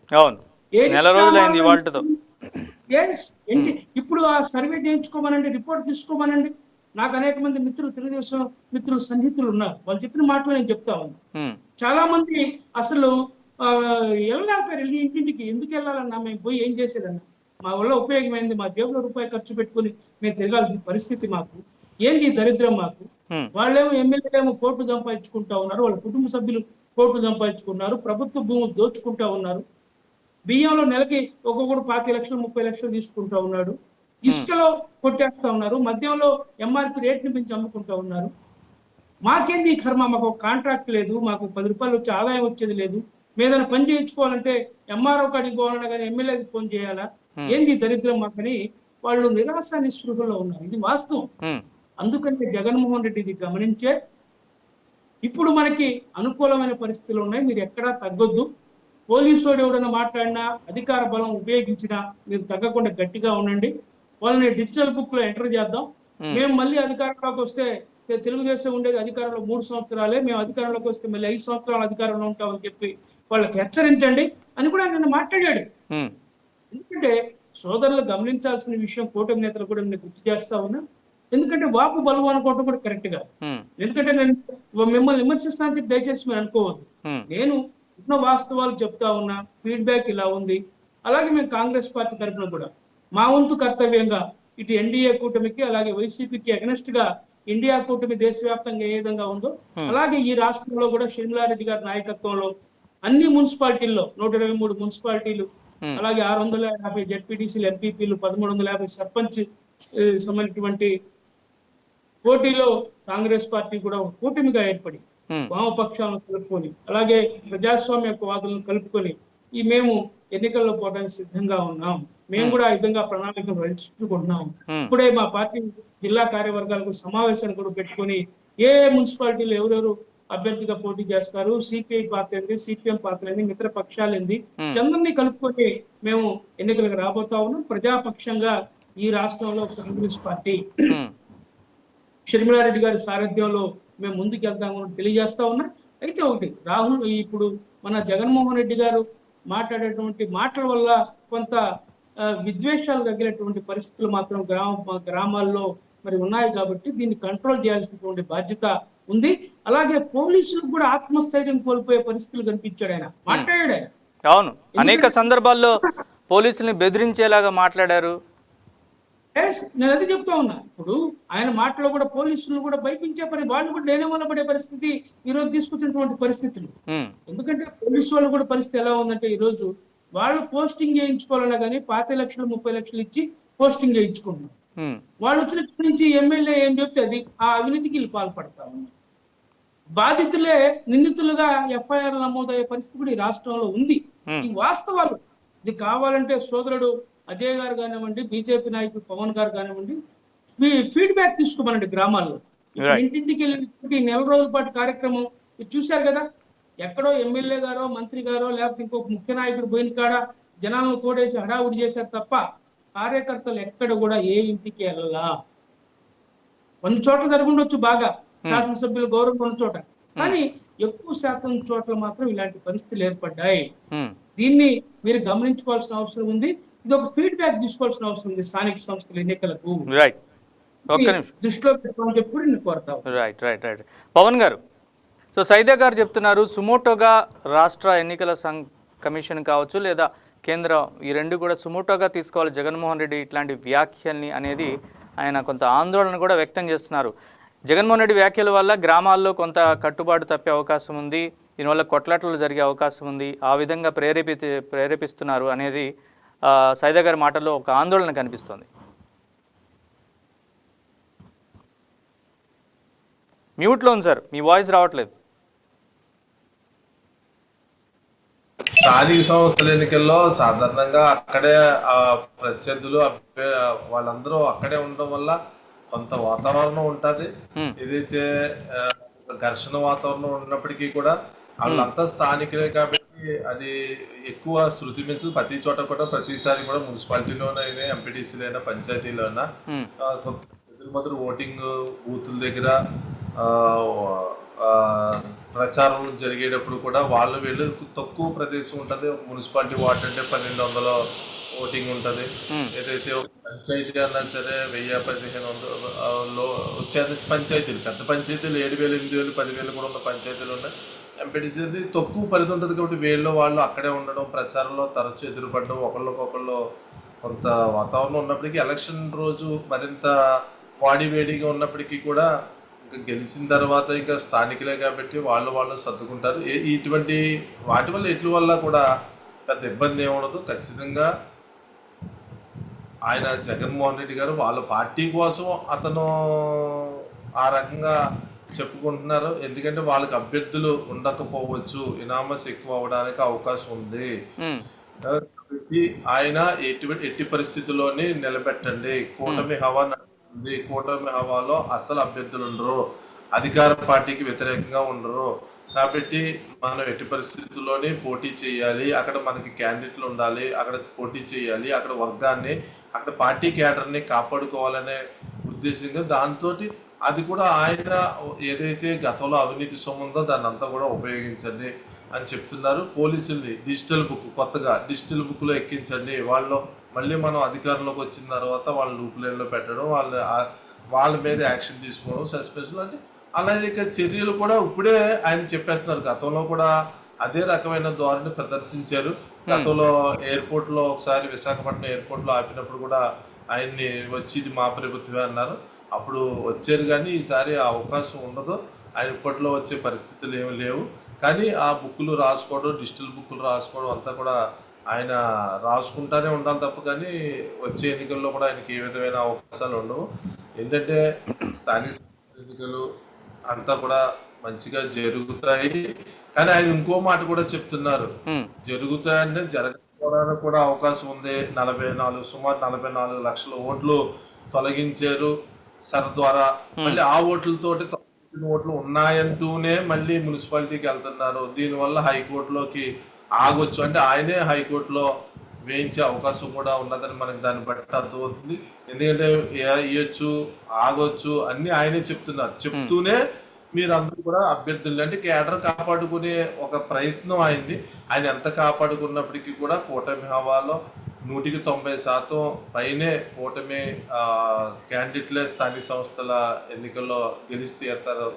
ఇప్పుడు ఆ సర్వే చేయించుకోమనండి, రిపోర్ట్ తీసుకోమనండి. నాకు అనేక మంది మిత్రులు, తెలుగుదేశం మిత్రులు, సన్నిహితులు ఉన్నారు. వాళ్ళు చెప్పిన మాటలు నేను చెప్తా ఉన్నాను. చాలా మంది అసలు వెళ్ళలేకపోయారు. ఇంటింటికి ఎందుకు వెళ్ళాలన్నా, మేము పోయి ఏం చేసేదన్నా, మా వల్ల ఉపయోగమైంది, మా జేబులో రూపాయి ఖర్చు పెట్టుకుని మేము తిరగాల్సిన పరిస్థితి మాకు ఏంది, దరిద్రం మాకు. వాళ్ళేమో ఎమ్మెల్యేలేమో కోట్లు సంపాదించుకుంటా ఉన్నారు, వాళ్ళ కుటుంబ సభ్యులు కోట్లు సంపాదించుకున్నారు, ప్రభుత్వ భూములు దోచుకుంటా ఉన్నారు, బియ్యంలో నెలకి ఒక్కొక్కడు 25 లక్షలు 30 లక్షలు తీసుకుంటా ఉన్నాడు, ఇసుకలో కొట్టేస్తా ఉన్నారు, మద్యంలో ఎంఆర్పి రేట్ని పెంచి అమ్ముకుంటా ఉన్నారు. మాకేంది ఈ కర్మ, మాకు ఒక కాంట్రాక్ట్ లేదు, మాకు 10 రూపాయలు వచ్చే ఆదాయం వచ్చేది లేదు, మేదైనా పని చేయించుకోవాలంటే ఎంఆర్ఓ కాడికి పోవాలన్నా కానీ ఎమ్మెల్యేకి ఫోన్ చేయాలా, ఏంది దరిద్రం మాకని వాళ్ళు నిరాశ నిస్పృహలో ఉన్నారు. ఇది వాస్తవం. అందుకంటే జగన్మోహన్ రెడ్డి ఇది గమనించే ఇప్పుడు మనకి అనుకూలమైన పరిస్థితులు ఉన్నాయి, మీరు ఎక్కడా తగ్గొద్దు. పోలీసు వాడు ఎవడన్నా మాట్లాడినా, అధికార బలం ఉపయోగించినా మీరు తగ్గకుండా గట్టిగా ఉండండి. వాళ్ళని డిజిటల్ బుక్ లో ఎంటర్ చేద్దాం. మేము మళ్ళీ అధికారంలోకి వస్తే, తెలుగుదేశం ఉండేది అధికారంలో 3 సంవత్సరాలే, మేము అధికారంలోకి వస్తే మళ్ళీ 5 సంవత్సరాలు అధికారంలో ఉంటామని చెప్పి వాళ్ళకి హెచ్చరించండి అని కూడా ఆయన మాట్లాడాడు. ఎందుకంటే సోదరులు గమనించాల్సిన విషయం, కూటమి నేతలు కూడా నేను గుర్తు చేస్తా ఉన్నా. ఎందుకంటే వాపు బలం అనుకోవడం కూడా కరెక్ట్ గా. ఎందుకంటే నేను మిమ్మల్ని విమర్శిస్తానని దయచేసి మీరు అనుకోవద్దు. నేను ఉన్న వాస్తవాలు చెప్తా ఉన్నా, ఫీడ్బ్యాక్ ఇలా ఉంది. అలాగే మేము కాంగ్రెస్ పార్టీ తరఫున కూడా మా వంతు కర్తవ్యంగా ఇటు ఎన్డీఏ కూటమికి అలాగే వైసీపీకి అగెనెస్ట్ గా ఇండియా కూటమి దేశవ్యాప్తంగా ఏ విధంగా ఉందో అలాగే ఈ రాష్ట్రంలో కూడా షర్మిలారెడ్డి గారి నాయకత్వంలో అన్ని మున్సిపాలిటీల్లో 123 మున్సిపాలిటీలు, అలాగే 650 జెడ్పీటీసీలు, ఎంపీపీలు, 1350 సర్పంచ్ సంబంధించినటువంటి పోటీలో కాంగ్రెస్ పార్టీ కూడా ఒక కూటమిగా ఏర్పడి వామపక్షాలను కలుపుకొని, అలాగే ప్రజాస్వామ్యవాదులను కలుపుకొని మేము ఎన్నికల్లో పోవడానికి సిద్ధంగా ఉన్నాం. మేము కూడా ఆ విధంగా ప్రణాళికలు రచించుకుంటున్నాం. ఇప్పుడే మా పార్టీ జిల్లా కార్యవర్గాలకు సమావేశాన్ని కూడా పెట్టుకొని ఏ మున్సిపాలిటీలో ఎవరెవరు అభ్యర్థిగా పోటీ చేస్తారు, సిపిఐ పార్టీ ఏంది, సిపిఎం పార్టీ ఏంది, మిత్ర పక్షాలు ఏంది, అందరినీ కలుపుకొని మేము ఎన్నికలకు రాబోతా ఉన్నాం. ప్రజాపక్షంగా ఈ రాష్ట్రంలో కాంగ్రెస్ పార్టీ షర్మిలారెడ్డి గారి సారథ్యంలో మేము ముందుకు వెళ్తామని తెలియజేస్తా ఉన్నా. అయితే ఒకటి, రాహుల్ ఇప్పుడు మన జగన్మోహన్ రెడ్డి గారు మాట్లాడేటువంటి మాటల వల్ల కొంత విద్వేషాలు తగిలేటువంటి పరిస్థితులు మాత్రం గ్రామాల్లో మరి ఉన్నాయి. కాబట్టి దీన్ని కంట్రోల్ చేయాల్సినటువంటి బాధ్యత ఉంది. అలాగే పోలీసులకు కూడా ఆత్మస్థైర్యం కోల్పోయే పరిస్థితులు కనిపించాడు ఆయన, మాట్లాడాడు ఆయన. అవును, అనేక సందర్భాల్లో పోలీసుల్ని బెదిరించేలాగా మాట్లాడారు. నేను అది చెప్తా ఉన్నా. ఇప్పుడు ఆయన మాటలో కూడా పోలీసులు కూడా భయపించే వాళ్ళు కూడా నేనేమన్నా పడే పరిస్థితి ఈరోజు తీసుకొచ్చినటువంటి పరిస్థితులు. ఎందుకంటే పోలీసు వాళ్ళు కూడా పరిస్థితి ఎలా ఉందంటే, ఈ రోజు వాళ్ళు పోస్టింగ్ చేయించుకోవాలన్నా కానీ 25 లక్షలు 30 లక్షలు ఇచ్చి పోస్టింగ్ చేయించుకుంటున్నారు. వాళ్ళు వచ్చిన నుంచి ఎమ్మెల్యే ఏం చెప్తే అది ఆ అవినీతికి వీళ్ళు పాల్పడతా ఉన్నారు. బాధితులే నిందితులుగా ఎఫ్ఐఆర్ నమోదయ్యే పరిస్థితి కూడా ఈ రాష్ట్రంలో ఉంది. ఈ వాస్తవాలు ఇది కావాలంటే సోదరుడు అజయ్ గారు కానివ్వండి, బీజేపీ నాయకుడు పవన్ గారు కానివ్వండి, ఫీడ్బ్యాక్ తీసుకోమనండి. గ్రామాల్లో ఇంటింటికి వెళ్ళి నెల రోజుల పాటు కార్యక్రమం చూశారు కదా. ఎక్కడో ఎమ్మెల్యే గారో మంత్రి గారో లేకపోతే ఇంకొక ముఖ్య నాయకుడు పోయిన కాడ జనాలను కోడేసి హడావుడి చేశారు తప్ప కార్యకర్తలు ఎక్కడ కూడా ఏ ఇంటికి వెళ్ళలా. కొన్ని చోట్ల జరుగుండొచ్చు బాగా, శాసనసభ్యులు గౌరవం ఉన్న చోట, కానీ ఎక్కువ శాతం చోట్ల మాత్రం ఇలాంటి పరిస్థితులు ఏర్పడ్డాయి. దీన్ని మీరు గమనించుకోవాల్సిన అవసరం ఉంది. ఇది ఒక ఫీడ్బ్యాక్ తీసుకోవాల్సిన అవసరం ఉంది స్థానిక సంస్థల ఎన్నికలకు దృష్టిలో పెట్టుకోవాలని చెప్పి నేను కోరుతాను. రైట్ పవన్ గారు, సో సైదా గారు చెప్తున్నారు సుమోటోగా రాష్ట్ర ఎన్నికల కమిషన్ కావచ్చు లేదా కేంద్రం, ఈ రెండు కూడా సుమోటోగా తీసుకోవాలి జగన్మోహన్ రెడ్డి ఇట్లాంటి వ్యాఖ్యల్ని అనేది ఆయన కొంత ఆందోళన కూడా వ్యక్తం చేస్తున్నారు. జగన్మోహన్ రెడ్డి వ్యాఖ్యల వల్ల గ్రామాల్లో కొంత కట్టుబాటు తప్పే అవకాశం ఉంది, దీనివల్ల కొట్లాటలు జరిగే అవకాశం ఉంది, ఆ విధంగా ప్రేరేపిస్తున్నారు అనేది సైదా గారి మాటల్లో ఒక ఆందోళన కనిపిస్తోంది. మ్యూట్లో ఉంది సార్, మీ వాయిస్ రావట్లేదు. స్థానిక సంస్థల ఎన్నికల్లో సాధారణంగా అక్కడే ప్రత్యర్థులు వాళ్ళందరూ అక్కడే ఉండడం వల్ల కొంత వాతావరణం ఉంటుంది. ఏదైతే ఘర్షణ వాతావరణం ఉన్నప్పటికీ కూడా వాళ్ళంతా స్థానికులే కాబట్టి అది ఎక్కువ శృతి మించు. ప్రతి చోట కూడా ప్రతిసారి కూడా మున్సిపాలిటీలోనైనా ఎంపీటీసీలైనా పంచాయతీలోనా మొదలు ఓటింగ్ బూతుల దగ్గర ప్రచారం జరిగేటప్పుడు కూడా వాళ్ళు వీళ్ళు తక్కువ ప్రదేశం ఉంటుంది. మున్సిపాలిటీ వార్డు అంటే 1200 ఓటింగ్ ఉంటుంది. ఏదైతే పంచాయతీ అన్నా సరే 1000-1500 వచ్చే పంచాయతీలు, పెద్ద పంచాయతీలు 7000, 8000, 10,000 కూడా ఉన్న పంచాయతీలు ఉన్నాయి. ఎంపీటీసీ తక్కువ పరిధి ఉంటుంది కాబట్టి వీళ్ళు వాళ్ళు అక్కడే ఉండడం, ప్రచారంలో తరచూ ఎదురుపడడం, ఒకళ్ళకొకళ్ళు కొంత వాతావరణం ఉన్నప్పటికీ ఎలక్షన్ రోజు మరింత వేడిగా ఉన్నప్పటికీ కూడా ఇంకా గెలిచిన తర్వాత ఇంకా స్థానికులే కాబట్టి వాళ్ళు సర్దుకుంటారు. ఇటువంటి వాటి వల్ల ఎట్ల వల్ల కూడా పెద్ద ఇబ్బంది ఏముండదు. ఖచ్చితంగా ఆయన జగన్మోహన్ రెడ్డి గారు వాళ్ళ పార్టీ కోసం అతను ఆ రకంగా చెప్పుకుంటున్నారు. ఎందుకంటే వాళ్ళకి అభ్యర్థులు ఉండకపోవచ్చు, ఇనామస్ ఎక్కువ అవడానికి అవకాశం ఉంది. ఆయన ఎట్టి పరిస్థితుల్లోని నిలబెట్టండి, కూటమి హవా నడుస్తుంది, కూటమి హవాలో అసలు అభ్యర్థులు ఉండరు, అధికార పార్టీకి వ్యతిరేకంగా ఉండరు కాబట్టి మనం ఎట్టి పరిస్థితుల్లోని పోటీ చేయాలి, అక్కడ మనకి క్యాండిడేట్లు ఉండాలి, అక్కడ పోటీ చేయాలి, అక్కడ వర్గాన్ని అక్కడ పార్టీ క్యాడర్ని కాపాడుకోవాలనే ఉద్దేశంగా దాంతో అది కూడా ఆయన ఏదైతే గతంలో అవినీతి సొమ్ముందో దాన్ని అంతా కూడా ఉపయోగించండి అని చెప్తున్నారు. పోలీసుల్ని కొత్తగా డిజిటల్ బుక్లో ఎక్కించండి, వాళ్ళు మళ్ళీ మనం అధికారంలోకి వచ్చిన తర్వాత వాళ్ళ లూప్లైన్లో పెట్టడం, వాళ్ళ మీద యాక్షన్ తీసుకోవడం, సస్పెన్షన్ అంటే అలాగే చర్యలు కూడా ఇప్పుడే ఆయన చెప్పేస్తున్నారు. గతంలో కూడా అదే రకమైన ధోరణి ప్రదర్శించారు. గతంలో ఎయిర్పోర్ట్లో ఒకసారి విశాఖపట్నం ఎయిర్పోర్ట్లో ఆపినప్పుడు కూడా ఆయన్ని వచ్చి ఇది మా ప్రభుత్వమే అన్నారు. అప్పుడు వచ్చారు కానీ ఈసారి ఆ అవకాశం ఉండదు. ఆయన ఇప్పట్లో వచ్చే పరిస్థితులు ఏమి లేవు. కానీ ఆ బుక్కులు రాసుకోవడం, డిజిటల్ బుక్కులు రాసుకోవడం అంతా కూడా ఆయన రాసుకుంటానే ఉండాలి తప్ప, కానీ వచ్చే ఎన్నికల్లో కూడా ఆయనకి ఏ విధమైన అవకాశాలు ఉండవు. ఏంటంటే స్థానిక ఎన్నికలు అంతా కూడా మంచిగా జరుగుతాయి. కానీ ఆయన ఇంకో మాట కూడా చెప్తున్నారు, జరుగుతాయంటే జరగకపోవడానికి కూడా అవకాశం ఉంది. సుమారు 44 లక్షల ఓట్లు తొలగించారు సర్ ద్వారా. మళ్ళీ ఆ ఓట్లతోటి ఓట్లు ఉన్నాయంటూనే మళ్ళీ మున్సిపాలిటీకి వెళ్తున్నారు. దీనివల్ల హైకోర్టులోకి ఆగొచ్చు, అంటే ఆయనే హైకోర్టులో వేయించే అవకాశం కూడా ఉన్నదని మనకి దాన్ని బట్టి అర్థమవుతుంది. ఎందుకంటే వేయచ్చు, ఆగొచ్చు అన్ని ఆయనే చెప్తున్నారు. చెప్తూనే మీరందరూ కూడా అభ్యర్థులు అంటే కేడర్ కాపాడుకునే ఒక ప్రయత్నం అయింది. ఆయన ఎంత కాపాడుకున్నప్పటికీ కూడా కూటమి హవాలో 190% పైనే కూటమి క్యాండిడేట్లే స్థానిక సంస్థల ఎన్నికల్లో గెలిచి తీరుతారు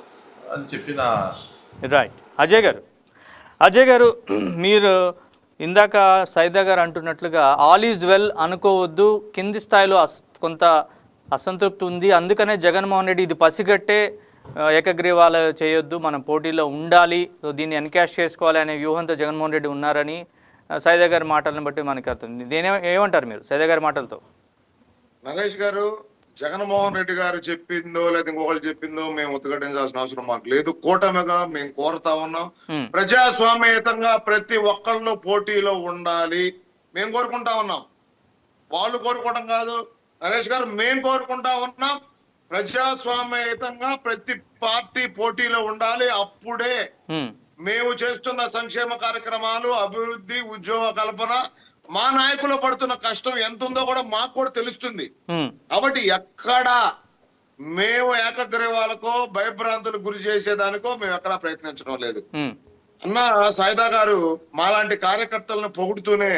అని చెప్పిన. రైట్. అజయ్ గారు మీరు ఇందాక సైదా గారు అంటున్నట్లుగా ఆల్ ఈజ్ వెల్ అనుకోవద్దు, కింది స్థాయిలో కొంత అసంతృప్తి ఉంది, అందుకనే జగన్మోహన్ రెడ్డి ఇది పసిగట్టే ఏకగ్రీవాలు చేయొద్దు, మనం పోటీలో ఉండాలి, దీన్ని ఎన్కాష్ చేసుకోవాలి అనే వ్యూహంతో జగన్మోహన్ రెడ్డి ఉన్నారని సైదా గారి మాటలను బట్టి మనకి అర్థం. దీని ఏమంటారు మీరు సైదా గారి మాటలతో? నరేష్ గారు, జగన్మోహన్ రెడ్డి గారు చెప్పిందో లేదా ఇంకొకరు చెప్పిందో మేము ఉత్తగట్టించాల్సిన అవసరం మాకు లేదు. కూటమిగా మేము కోరుతా ఉన్నాం, ప్రజాస్వామ్యయుతంగా ప్రతి ఒక్కళ్ళు పోటీలో ఉండాలి మేము కోరుకుంటా ఉన్నాం. వాళ్ళు కోరుకోవడం కాదు నరేష్ గారు, మేము కోరుకుంటా ఉన్నాం. ప్రజాస్వామ్యయుతంగా ప్రతి పార్టీ పోటీలో ఉండాలి. అప్పుడే మేము చేస్తున్న సంక్షేమ కార్యక్రమాలు, అభివృద్ధి, ఉద్యోగ కల్పన, మా నాయకులు పడుతున్న కష్టం ఎంత ఉందో కూడా మాకు కూడా తెలుస్తుంది. కాబట్టి ఎక్కడ మేము ఏకగ్రీవాలకో భయభ్రాంతులు గురి చేసేదానికో మేము ఎక్కడా ప్రయత్నించడం లేదు. అన్న సాయిదా గారు మాలాంటి కార్యకర్తలను పొగుడుతూనే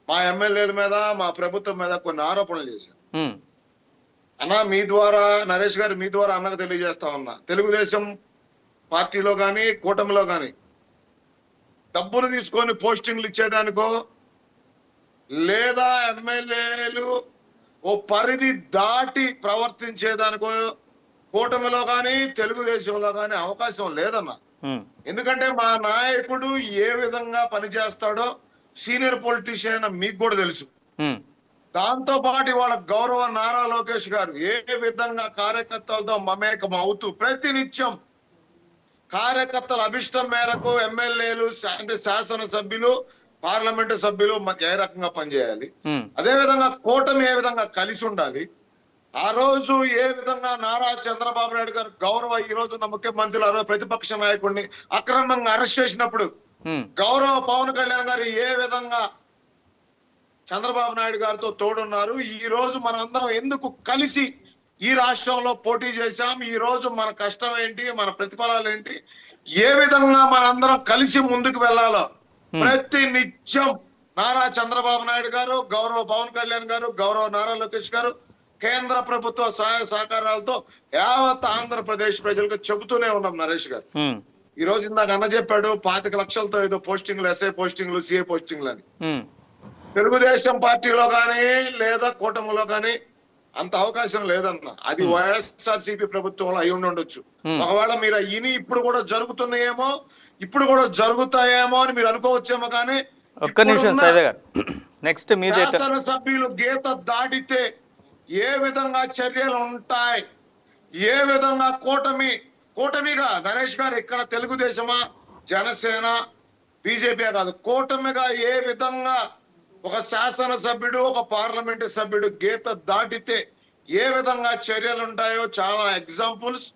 మా ఎమ్మెల్యేల మీద, మా ప్రభుత్వం మీద కొన్ని ఆరోపణలు చేశారు. అన్న మీ ద్వారా, నరేష్ గారు మీ ద్వారా అన్నకు తెలియజేస్తా ఉన్నా, తెలుగుదేశం పార్టీలో కానీ కూటమిలో కానీ డబ్బులు తీసుకొని పోస్టింగ్లు ఇచ్చేదానికో లేదా ఎమ్మెల్యేలు ఓ పరిధి దాటి ప్రవర్తించేదానికో కూటమిలో కానీ తెలుగుదేశంలో కానీ అవకాశం లేదన్న. ఎందుకంటే మా నాయకుడు ఏ విధంగా పనిచేస్తాడో సీనియర్ పొలిటీషియన్ మీకు కూడా తెలుసు. దాంతో పాటు వాళ్ళ గౌరవ నారా లోకేష్ గారు ఏ విధంగా కార్యకర్తలతో మమేకం అవుతూ ప్రతినిత్యం కార్యకర్తల అభిష్టం మేరకు ఎమ్మెల్యేలు అంటే శాసనసభ్యులు, పార్లమెంటు సభ్యులు మాకు ఏ రకంగా పనిచేయాలి, అదే విధంగా కూటమి ఏ విధంగా కలిసి ఉండాలి. ఆ రోజు ఏ విధంగా నారా చంద్రబాబు నాయుడు గారు గౌరవ ఈ రోజున్న ముఖ్యమంత్రులు, ఆ రోజు ప్రతిపక్ష నాయకుడిని అక్రమంగా అరెస్ట్ చేసినప్పుడు గౌరవ పవన్ కళ్యాణ్ గారు ఏ విధంగా చంద్రబాబు నాయుడు గారితో తోడున్నారు. ఈ రోజు మనందరం ఎందుకు కలిసి ఈ రాష్ట్రంలో పోటీ చేశాం, ఈ రోజు మన కష్టం ఏంటి, మన ప్రతిఫలాలు ఏంటి, ఏ విధంగా మనందరం కలిసి ముందుకు వెళ్ళాలో ప్రతి నిత్యం నారా చంద్రబాబు నాయుడు గారు, గౌరవ పవన్ కళ్యాణ్ గారు, గౌరవ నారా లోకేష్ గారు కేంద్ర ప్రభుత్వ సహాయ సహకారాలతో యావత్ ఆంధ్రప్రదేశ్ ప్రజలకు చెబుతూనే ఉన్నాం. నరేష్ గారు ఈ రోజు ఇందాక అన్న చెప్పాడు 25 లక్షలతో ఏదో పోస్టింగ్లు, ఎస్ఐ పోస్టింగ్లు, సిఐ పోస్టింగ్లు అని. తెలుగుదేశం పార్టీలో కానీ లేదా కూటమిలో కానీ అంత అవకాశం లేదన్న. అది వైఎస్ఆర్సీపీ ప్రభుత్వంలో అయి ఉండొచ్చు. ఒకవేళ మీరు ఇని ఇప్పుడు కూడా జరుగుతున్నాయేమో, ఇప్పుడు కూడా జరుగుతాయేమో అని మీరు అనుకోవచ్చేమో. కానీ శాసనసభ్యులు గీత దాటితే ఏ విధంగా చర్యలు ఉంటాయి, ఏ విధంగా కూటమిగా నరేష్ గారు ఇక్కడ తెలుగుదేశమా, జనసేన, బీజేపీ కాదు, కూటమిగా ఏ విధంగా ఒక శాసనసభ్యుడు, ఒక పార్లమెంటు సభ్యుడు గీత దాటితే ఏ విధంగా చర్యలు ఉంటాయో చాలా ఎగ్జాంపుల్స్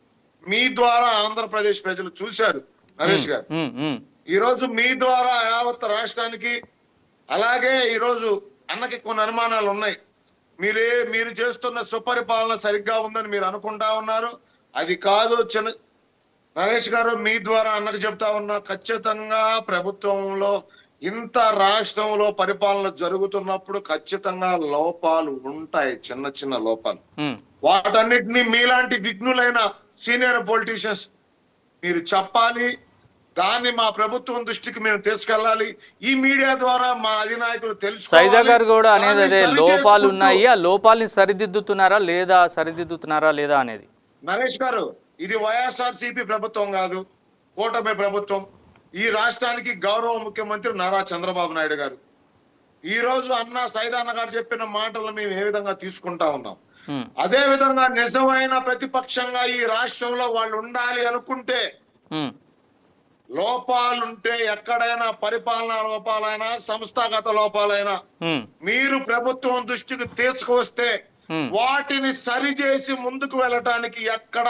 మీ ద్వారా ఆంధ్రప్రదేశ్ ప్రజలు చూశారు. నరేష్ గారు ఈ రోజు మీ ద్వారా యావత్ రాష్ట్రానికి, అలాగే ఈ రోజు అన్నకి కొన్ని అనుమానాలు ఉన్నాయి. మీరు చేస్తున్న సుపరిపాలన సరిగ్గా ఉందని మీరు అనుకుంటా ఉన్నారు. అది కాదు నరేష్ గారు, మీ ద్వారా అన్నకు చెప్తా ఉన్నా, ఖచ్చితంగా ప్రభుత్వంలో ఇంత రాష్ట్రంలో పరిపాలన జరుగుతున్నప్పుడు ఖచ్చితంగా లోపాలు ఉంటాయి, చిన్న చిన్న లోపాలు. వాటన్నిటినీ మీలాంటి విఘ్నులైన సీనియర్ పొలిటీషియన్స్ మీరు చెప్పాలి. దాన్ని మా ప్రభుత్వం దృష్టికి మేము తీసుకెళ్ళాలి. ఈ మీడియా ద్వారా మా అధినాయకులు తెలుసు. సైదా గారు కూడా అనేది అదే, లోపాలు ఉన్నాయి, ఆ లోపాలని సరిదిద్దుతున్నారా లేదా అనేది. నరేష్ గారు ఇది వైఎస్ఆర్సీపీ ప్రభుత్వం కాదు, కూటమి ప్రభుత్వం. ఈ రాష్ట్రానికి గౌరవ ముఖ్యమంత్రి నారా చంద్రబాబు నాయుడు గారు. ఈ రోజు అన్న సైదాన్న గారు చెప్పిన మాటలు మేము ఏ విధంగా తీసుకుంటా ఉన్నాం. అదే విధంగా నిజమైన ప్రతిపక్షంగా ఈ రాష్ట్రంలో వాళ్ళు ఉండాలి అనుకుంటే, లోపాలుంటే ఎక్కడైనా పరిపాలనా లోపాలైనా సంస్థాగత లోపాలైనా మీరు ప్రభుత్వం దృష్టికి తీసుకువస్తే వాటిని సరిచేసి ముందుకు వెళ్ళటానికి ఎక్కడ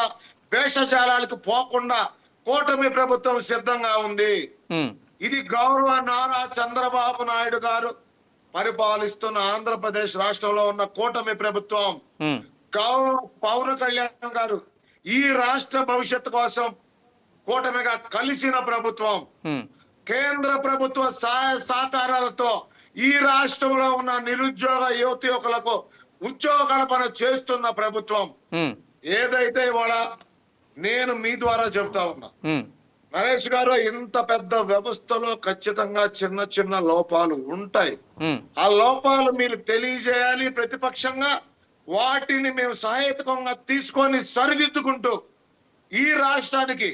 వేషజాలాలకు పోకుండా కూటమి ప్రభుత్వం సిద్ధంగా ఉంది. ఇది గౌరవ నారా చంద్రబాబు నాయుడు గారు పరిపాలిస్తున్న ఆంధ్రప్రదేశ్ రాష్ట్రంలో ఉన్న కూటమి ప్రభుత్వం. గౌరవ పవన్ కళ్యాణ్ గారు ఈ రాష్ట్ర భవిష్యత్తు కోసం కూటమిగా కలిసిన ప్రభుత్వం. కేంద్ర ప్రభుత్వ సహాయ సహకారాలతో ఈ రాష్ట్రంలో ఉన్న నిరుద్యోగ యువకులకు ఉద్యోగ కల్పన చేస్తున్న ప్రభుత్వం. ఏదైతే ఇవాళ నేను మీ ద్వారా చెబుతా ఉన్నా, నరేష్ గారు, ఇంత పెద్ద వ్యవస్థలో ఖచ్చితంగా చిన్న చిన్న లోపాలు ఉంటాయి. ఆ లోపాలు మీరు తెలియజేయాలి ప్రతిపక్షంగా. వాటిని మేము సహేతుకంగా తీసుకొని సరిదిద్దుకుంటూ ఈ రాష్ట్రానికి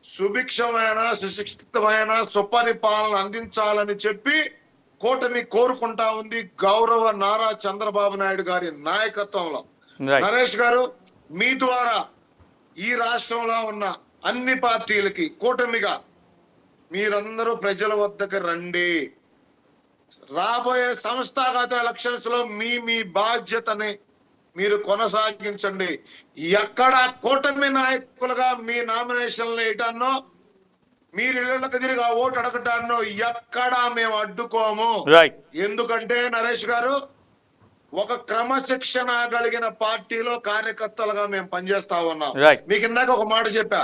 సుభిక్షమైన సుశిక్షితమైన సుపరిపాలన అందించాలని చెప్పి కూటమి కోరుకుంటా ఉంది గౌరవ నారా చంద్రబాబు నాయుడు గారి నాయకత్వంలో. నరేష్ గారు, మీ ద్వారా ఈ రాష్ట్రంలో ఉన్న అన్ని పార్టీలకి కూటమిగా మీరందరూ ప్రజల వద్దకు రండి. రాబోయే సంస్థాగత ఎలక్షన్స్ లో మీ బాధ్యతని మీరు కొనసాగించండి. ఎక్కడ కూటమి నాయకులుగా మీ నామినేషన్లు వేయటాన్నో మీరు ఇళ్లకు తిరిగి ఆ ఓటు అడగటాన్నో ఎక్కడా మేము అడ్డుకోము. ఎందుకంటే నరేష్ గారు, ఒక క్రమశిక్షణ కలిగిన పార్టీలో కార్యకర్తలుగా మేము పనిచేస్తా ఉన్నాం. మీకు ఇందాక ఒక మాట చెప్పా,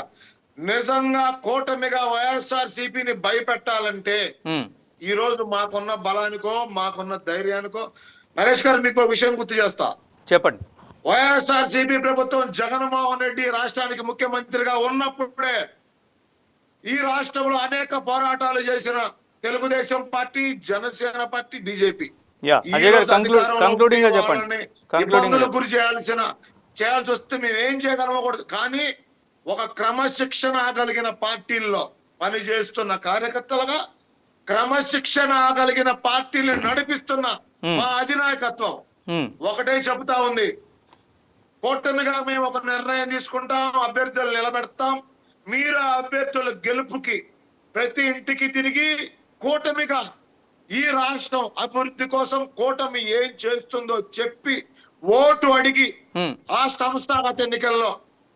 నిజంగా కూటమిగా వైఎస్ఆర్ సిపిని భయపెట్టాలంటే ఈ రోజు మాకున్న బలానికో మాకున్న ధైర్యానికో, నరేష్ గారు మీకు ఒక విషయం గుర్తు చేస్తా, చెప్పండి. వైఎస్ఆర్ సిపి ప్రభుత్వం జగన్మోహన్ రెడ్డి రాష్ట్రానికి ముఖ్యమంత్రిగా ఉన్నప్పుడే ఈ రాష్ట్రంలో అనేక పోరాటాలు చేసిన Telugu Desam party, Janasena party, BJP ఇబ్బందులు గురి చేయాల్సి వస్తే మేము ఏం చేయగలమకూడదు. కానీ ఒక క్రమశిక్షణ కలిగిన పార్టీల్లో పనిచేస్తున్న కార్యకర్తలుగా, క్రమశిక్షణ కలిగిన పార్టీని నడిపిస్తున్న మా అధినాయకత్వం ఒకటే చెబుతా ఉంది, కూటమిగా మేము ఒక నిర్ణయం తీసుకుంటాం, అభ్యర్థులు నిలబెడతాం. మీరు ఆ అభ్యర్థుల గెలుపుకి ప్రతి ఇంటికి తిరిగి కూటమిగా ఈ రాష్ట్రం అభివృద్ధి కోసం కూటమి ఏం చేస్తుందో చెప్పి ఓటు అడిగి ఆ సంస్థాగత ఎన్నికల్లో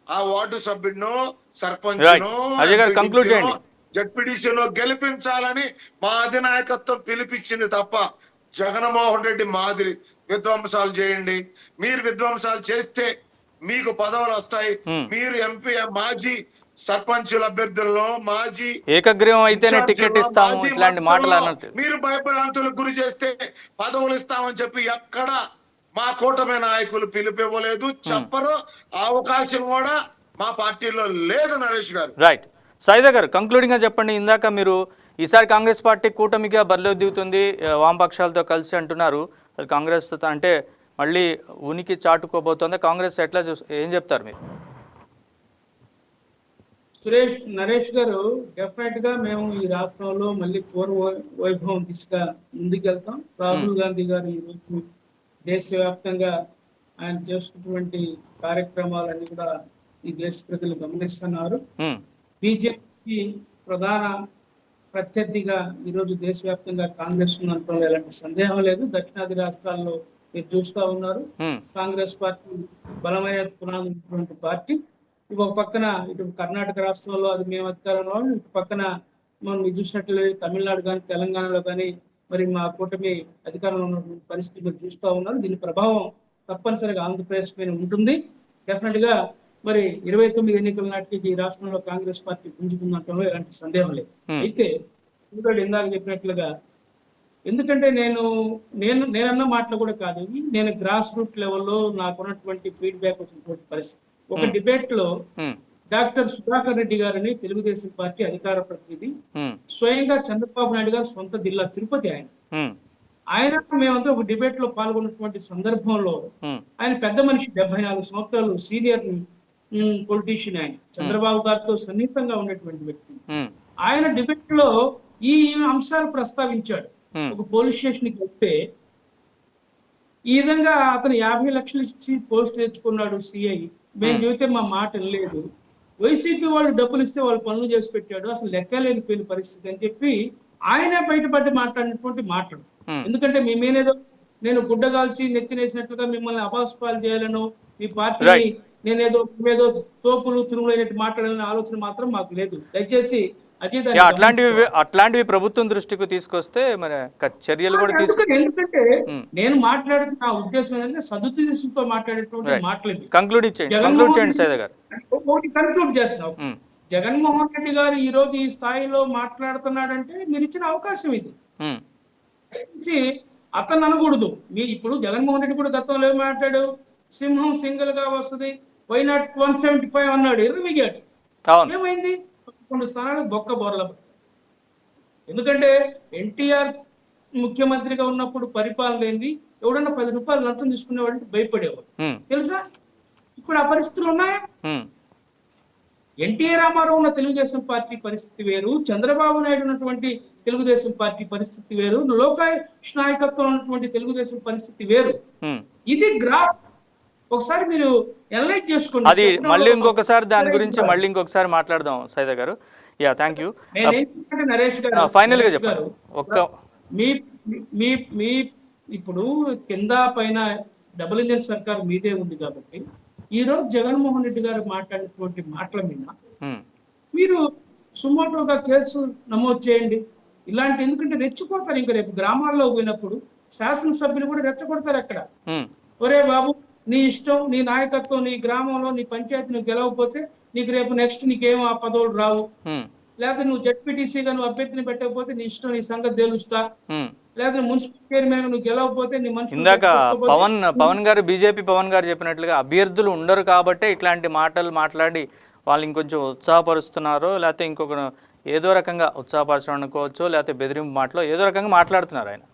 ఆ వార్డు సభ్యుడినో సర్పంచ్నో జడ్పీటీసీలో గెలిపించాలని మా అధినాయకత్వం పిలిపించింది తప్ప జగన్మోహన్ రెడ్డి మాదిరి విధ్వంసాలు చేయండి, మీరు విధ్వంసాలు చేస్తే మీకు పదవులు వస్తాయి, మీరు ఎంపీ మాజీ సర్పంచుల అభ్యర్థుల్లో మాజీ ఏకగ్రీవం అయితేనే టికెట్ ఇస్తాము ఇట్లాంటి మాటలు అన్నట్టు మీరు భయభ్రాంతులకు గురి చేస్తే పదవులు ఇస్తామని చెప్పి ఎక్కడ మా కూటమి నాయకులు పిలిపివ్వలేదు, చెప్పరు. అవకాశం కూడా మా పార్టీలో లేదు. నరేష్ గారు, రైట్. సాయిదా గారు, కంక్లూడింగ్ గా చెప్పండి. ఇందాక మీరు ఈసారి కాంగ్రెస్ పార్టీ కూటమిగా బరిలో దిగుతుంది వామపక్షాలతో కలిసి అంటున్నారు. కాంగ్రెస్ అంటే మళ్ళీ ఉనికి చాటుకోబోతోంది కాంగ్రెస్, ఎట్లా ఏం చెప్తారు మీరు? సురేష్, నరేష్ గారు, డెఫినెట్ గా మేము ఈ రాష్ట్రంలో మళ్ళీ పూర్వ వైభవం దిశగా ముందుకెళ్తాం. రాహుల్ గాంధీ గారు ఈ రోజు దేశవ్యాప్తంగా ఆయన చేస్తున్నటువంటి కార్యక్రమాలన్నీ కూడా ఈ దేశ ప్రజలు గమనిస్తున్నారు. బీజేపీ ప్రధాన ప్రత్యర్థిగా ఈరోజు దేశవ్యాప్తంగా కాంగ్రెస్ ఉన్నందులో ఎలాంటి సందేహం లేదు. దక్షిణాది రాష్ట్రాల్లో మీరు చూస్తూ ఉన్నారు, కాంగ్రెస్ పార్టీ బలమైన పునాది పార్టీ. ఒక పక్కన ఇటు కర్ణాటక రాష్ట్రంలో అది మేము అధికారంలో, ఇటు పక్కన మనం చూసినట్లు తమిళనాడు కానీ తెలంగాణలో కానీ మరి మా కూటమి అధికారంలో ఉన్న పరిస్థితి మీరు చూస్తూ ఉన్నారు. దీని ప్రభావం తప్పనిసరిగా ఆంధ్రప్రదేశ్ పైన ఉంటుంది. డెఫినెట్ గా మరి 29 ఎన్నికల నాటికి ఈ రాష్ట్రంలో కాంగ్రెస్ పార్టీ పుంజుకుందంటలో ఎలాంటి సందేహం లేదు. అయితే ఇందాక చెప్పినట్లుగా, ఎందుకంటే నేనన్న మాటలు కూడా కాదు, నేను గ్రాస్ రూట్ లెవెల్లో నాకున్నటువంటి ఫీడ్బ్యాక్ వచ్చినటువంటి పరిస్థితి. ఒక డిబేట్ లో డాక్టర్ సుధాకర్ రెడ్డి గారిని తెలుగుదేశం పార్టీ అధికార ప్రతినిధి, స్వయంగా చంద్రబాబు నాయుడు గారు సొంత జిల్లా తిరుపతి ఆయన మేమంతా ఒక డిబేట్ లో పాల్గొన్నటువంటి సందర్భంలో ఆయన పెద్ద మనిషి, 74 సంవత్సరాలు సీనియర్ పొలిటీషియన్, ఆయన చంద్రబాబు గారితో సన్నిహితంగా ఉన్నటువంటి వ్యక్తి. ఉమ్, ఆయన డిబేట్ లో ఈ అంశాలు ప్రస్తావించాడు. ఉమ్, ఒక పోలీస్ స్టేషన్ కి వెళ్తే ఈ విధంగా అతను 50 లక్షలు ఇచ్చి పోస్ట్ తెచ్చుకున్నాడు సిఐ, మేము చెబితే మా మాట లేదు, వైసీపీ వాళ్ళు డబ్బులు ఇస్తే వాళ్ళు పనులు చేసి పెట్టాడు, అసలు లెక్కలేనిపోయిన పరిస్థితి అని చెప్పి ఆయనే బయటపడి మాట్లాడినటువంటి మాటలు. ఉమ్. ఎందుకంటే మేమేనేదో నేను గుడ్డగాల్చి నెత్తినేసినట్లుగా మిమ్మల్ని అపాస్పాలు చేయాలనో మీ పార్టీ Right. నేనేదో ఏదో తోపులు తిరుగులైనట్టు మాట్లాడాలనే ఆలోచన మాత్రం మాకు లేదు. దయచేసి అజయ్ యా, అట్లాంటివి ప్రభుత్వం దృష్టికి తీసుకొస్తే మరి చర్యలు కూడా ఎందుకంటే నేను మాట్లాడుతున్న నా ఉద్దేశం ఏంటంటే సదుద్దేశంతో మాట్లాడేటువంటి మాట్లాడి కంక్లూడ్ చేయండి సైదా గారు. ఒకటి కన్క్లూడ్ చేస్తున్నాం. జగన్మోహన్ రెడ్డి గారు ఈ రోజు ఈ స్థాయిలో మాట్లాడుతున్నాడంటే మీరు ఇచ్చిన అవకాశం ఇది. దయచేసి అతను అనకూడదు. ఇప్పుడు జగన్మోహన్ రెడ్డి కూడా గతంలో ఏం మాట్లాడు, సింహం సింగిల్ గా వస్తుంది, వైనాట్ 175 అన్నాడు, ఎర్రమిగాడు. ఏమైంది? 11 స్థానాలు బొక్క బోర్ల. ఎందుకంటే ఎన్టీఆర్ ముఖ్యమంత్రిగా ఉన్నప్పుడు పరిపాలన ఏంది, ఎవడన్నా 10 రూపాయలు లంచం తీసుకునేవాడికి భయపడేవాడు, తెలుసా? ఇప్పుడు ఆ పరిస్థితులు ఉన్నాయా? ఎన్టీ రామారావు ఉన్న తెలుగుదేశం పార్టీ పరిస్థితి వేరు, చంద్రబాబు నాయుడు ఉన్నటువంటి తెలుగుదేశం పార్టీ పరిస్థితి వేరు, లోకేష్ నాయకత్వం ఉన్నటువంటి తెలుగుదేశం పరిస్థితి వేరు. ఇది గ్రాఫ్ ఒకసారి మీరు ఎనలైజ్ చేసుకోండి. అది మళ్ళీ ఇంకొకసారి దాని గురించి మళ్ళీ ఇంకొకసారి మాట్లాడదాం సైదా గారు. Yeah, thank you. నరేష్ గారు ఫైనల్ గా చెప్పారు మీ ఇప్పుడు కింద పైన డబుల్ ఇంజన్ సర్కార్ మీదే ఉంది కాబట్టి ఈ రోజు జగన్మోహన్ రెడ్డి గారు మాట్లాడినటువంటి మాటల మీద మీరు సుమోటోగా కేసు నమోదు చేయండి. ఇలాంటి ఎందుకంటే రెచ్చిపోతారు. ఇంకా రేపు గ్రామాల్లో పోయినప్పుడు శాసనసభ్యులు కూడా రెచ్చగొడతారు అక్కడ. ఒరే బాబు, నీ ఇష్టం, నీ నాయకత్వం, నీ గ్రామంలో నీ పంచాయతీ నువ్వు గెలవకపోతే నీకు రేపు నెక్స్ట్ నీకేమో ఆ పదవులు రావు, లేకపోతే నువ్వు జెడ్పీటీసీగా నువ్వు అభ్యర్థిని పెట్టకపోతే నీ ఇష్టం, నీ సంగతి తెలుస్తా, లేకపోతే మున్సిపల్ చైర్మన్ నువ్వు గెలవకపోతే నీ మనిషి. ఇందాక పవన్ గారు, బీజేపీ పవన్ గారు చెప్పినట్లుగా అభ్యర్థులు ఉండరు కాబట్టే ఇట్లాంటి మాటలు మాట్లాడి వాళ్ళు ఇంకొంచెం ఉత్సాహపరుస్తున్నారో, లేకపోతే ఇంకొక ఏదో రకంగా ఉత్సాహపరచడం అనుకోవచ్చు, లేకపోతే బెదిరింపు మాటలో ఏదో రకంగా మాట్లాడుతున్నారు ఆయన.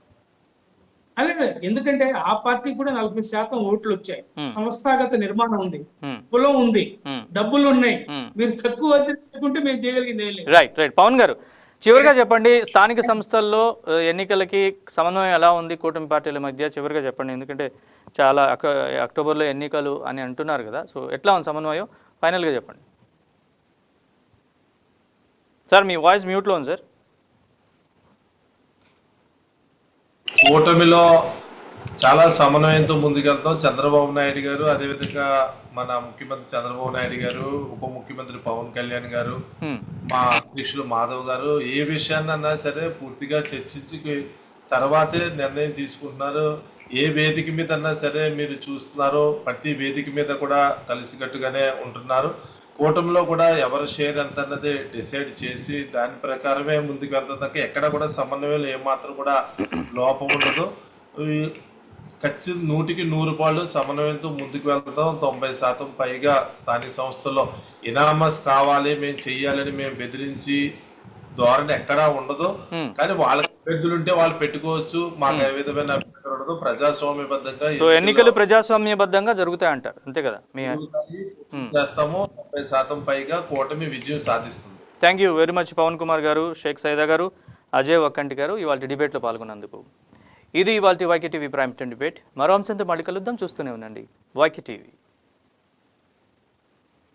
అదే, ఎందుకంటే ఆ పార్టీ కూడా 40% ఓట్లు వచ్చాయి, సంస్థాగత నిర్మాణం ఉంది, కులం ఉంది, డబ్బులు ఉన్నాయి. మీరు తక్కువ వచ్చేసుకుంటే మేము చేయగలిగింది. రైట్. పవన్ గారు, చివరిగా చెప్పండి, స్థానిక సంస్థల్లో ఎన్నికలకి సమన్వయం ఎలా ఉంది కూటమి పార్టీల మధ్య? చివరిగా చెప్పండి, ఎందుకంటే చాలా అక్టోబర్లో ఎన్నికలు అని అంటున్నారు కదా, సో ఎట్లా ఉంది సమన్వయం? ఫైనల్గా చెప్పండి సార్. మీ వాయిస్ మ్యూట్లో ఉంది సార్. కూటమిలో చాలా సమన్వయంతో ముందుకెళ్తాం. చంద్రబాబు నాయుడు గారు, అదేవిధంగా మన ముఖ్యమంత్రి చంద్రబాబు నాయుడు గారు, ఉప ముఖ్యమంత్రి పవన్ కళ్యాణ్ గారు, మా అధ్యక్షులు మాధవ్ గారు ఏ విషయాన్ని అన్నా సరే పూర్తిగా చర్చించి తర్వాతే నిర్ణయం తీసుకుంటున్నారు. ఏ వేదిక మీద అన్నా సరే మీరు చూస్తున్నారో ప్రతి వేదిక మీద కూడా కలిసికట్టుగానే ఉంటున్నారు. కూటమిలో కూడా ఎవరి షేర్ ఎంత అన్నది డిసైడ్ చేసి దాని ప్రకారమే ముందుకు వెళ్తాక ఎక్కడ కూడా సమన్వయంలో ఏమాత్రం కూడా లోపం ఉండదు. ఖచ్చితంగా 100కి 100 సమన్వయంతో ముందుకు వెళ్తాం. 90% పైగా స్థానిక సంస్థల్లో ఇనామస్ కావాలి, మేము చెయ్యాలని మేము బెదిరించి ధోరణి ఎక్కడా ఉండదు. కానీ వాళ్ళకి అభ్యర్థులు ఉంటే వాళ్ళు పెట్టుకోవచ్చు, మాకు ఏ విధమైన అభ్యంతరం ఉండదు. ప్రజాస్వామ్యబద్ధంగా ఎన్నికలు ప్రజాస్వామ్యబద్ధంగా జరుగుతాయి అంటారు, అంతే కదా? చేస్తాము. 90% పైగా కూటమి విజయం సాధిస్తుంది. Thank you very much Pawan Kumar garu, Sheikh Saida గారు, అజయ్ వక్కంటి గారు ఇవాళ డిబేట్లో పాల్గొన్నందుకు. ఇది ఇవాళ YK TV prime time debate. మరో అంశంతో మళ్ళీ కలుద్దాం. చూస్తూనే ఉండండి వైకే టీవీ.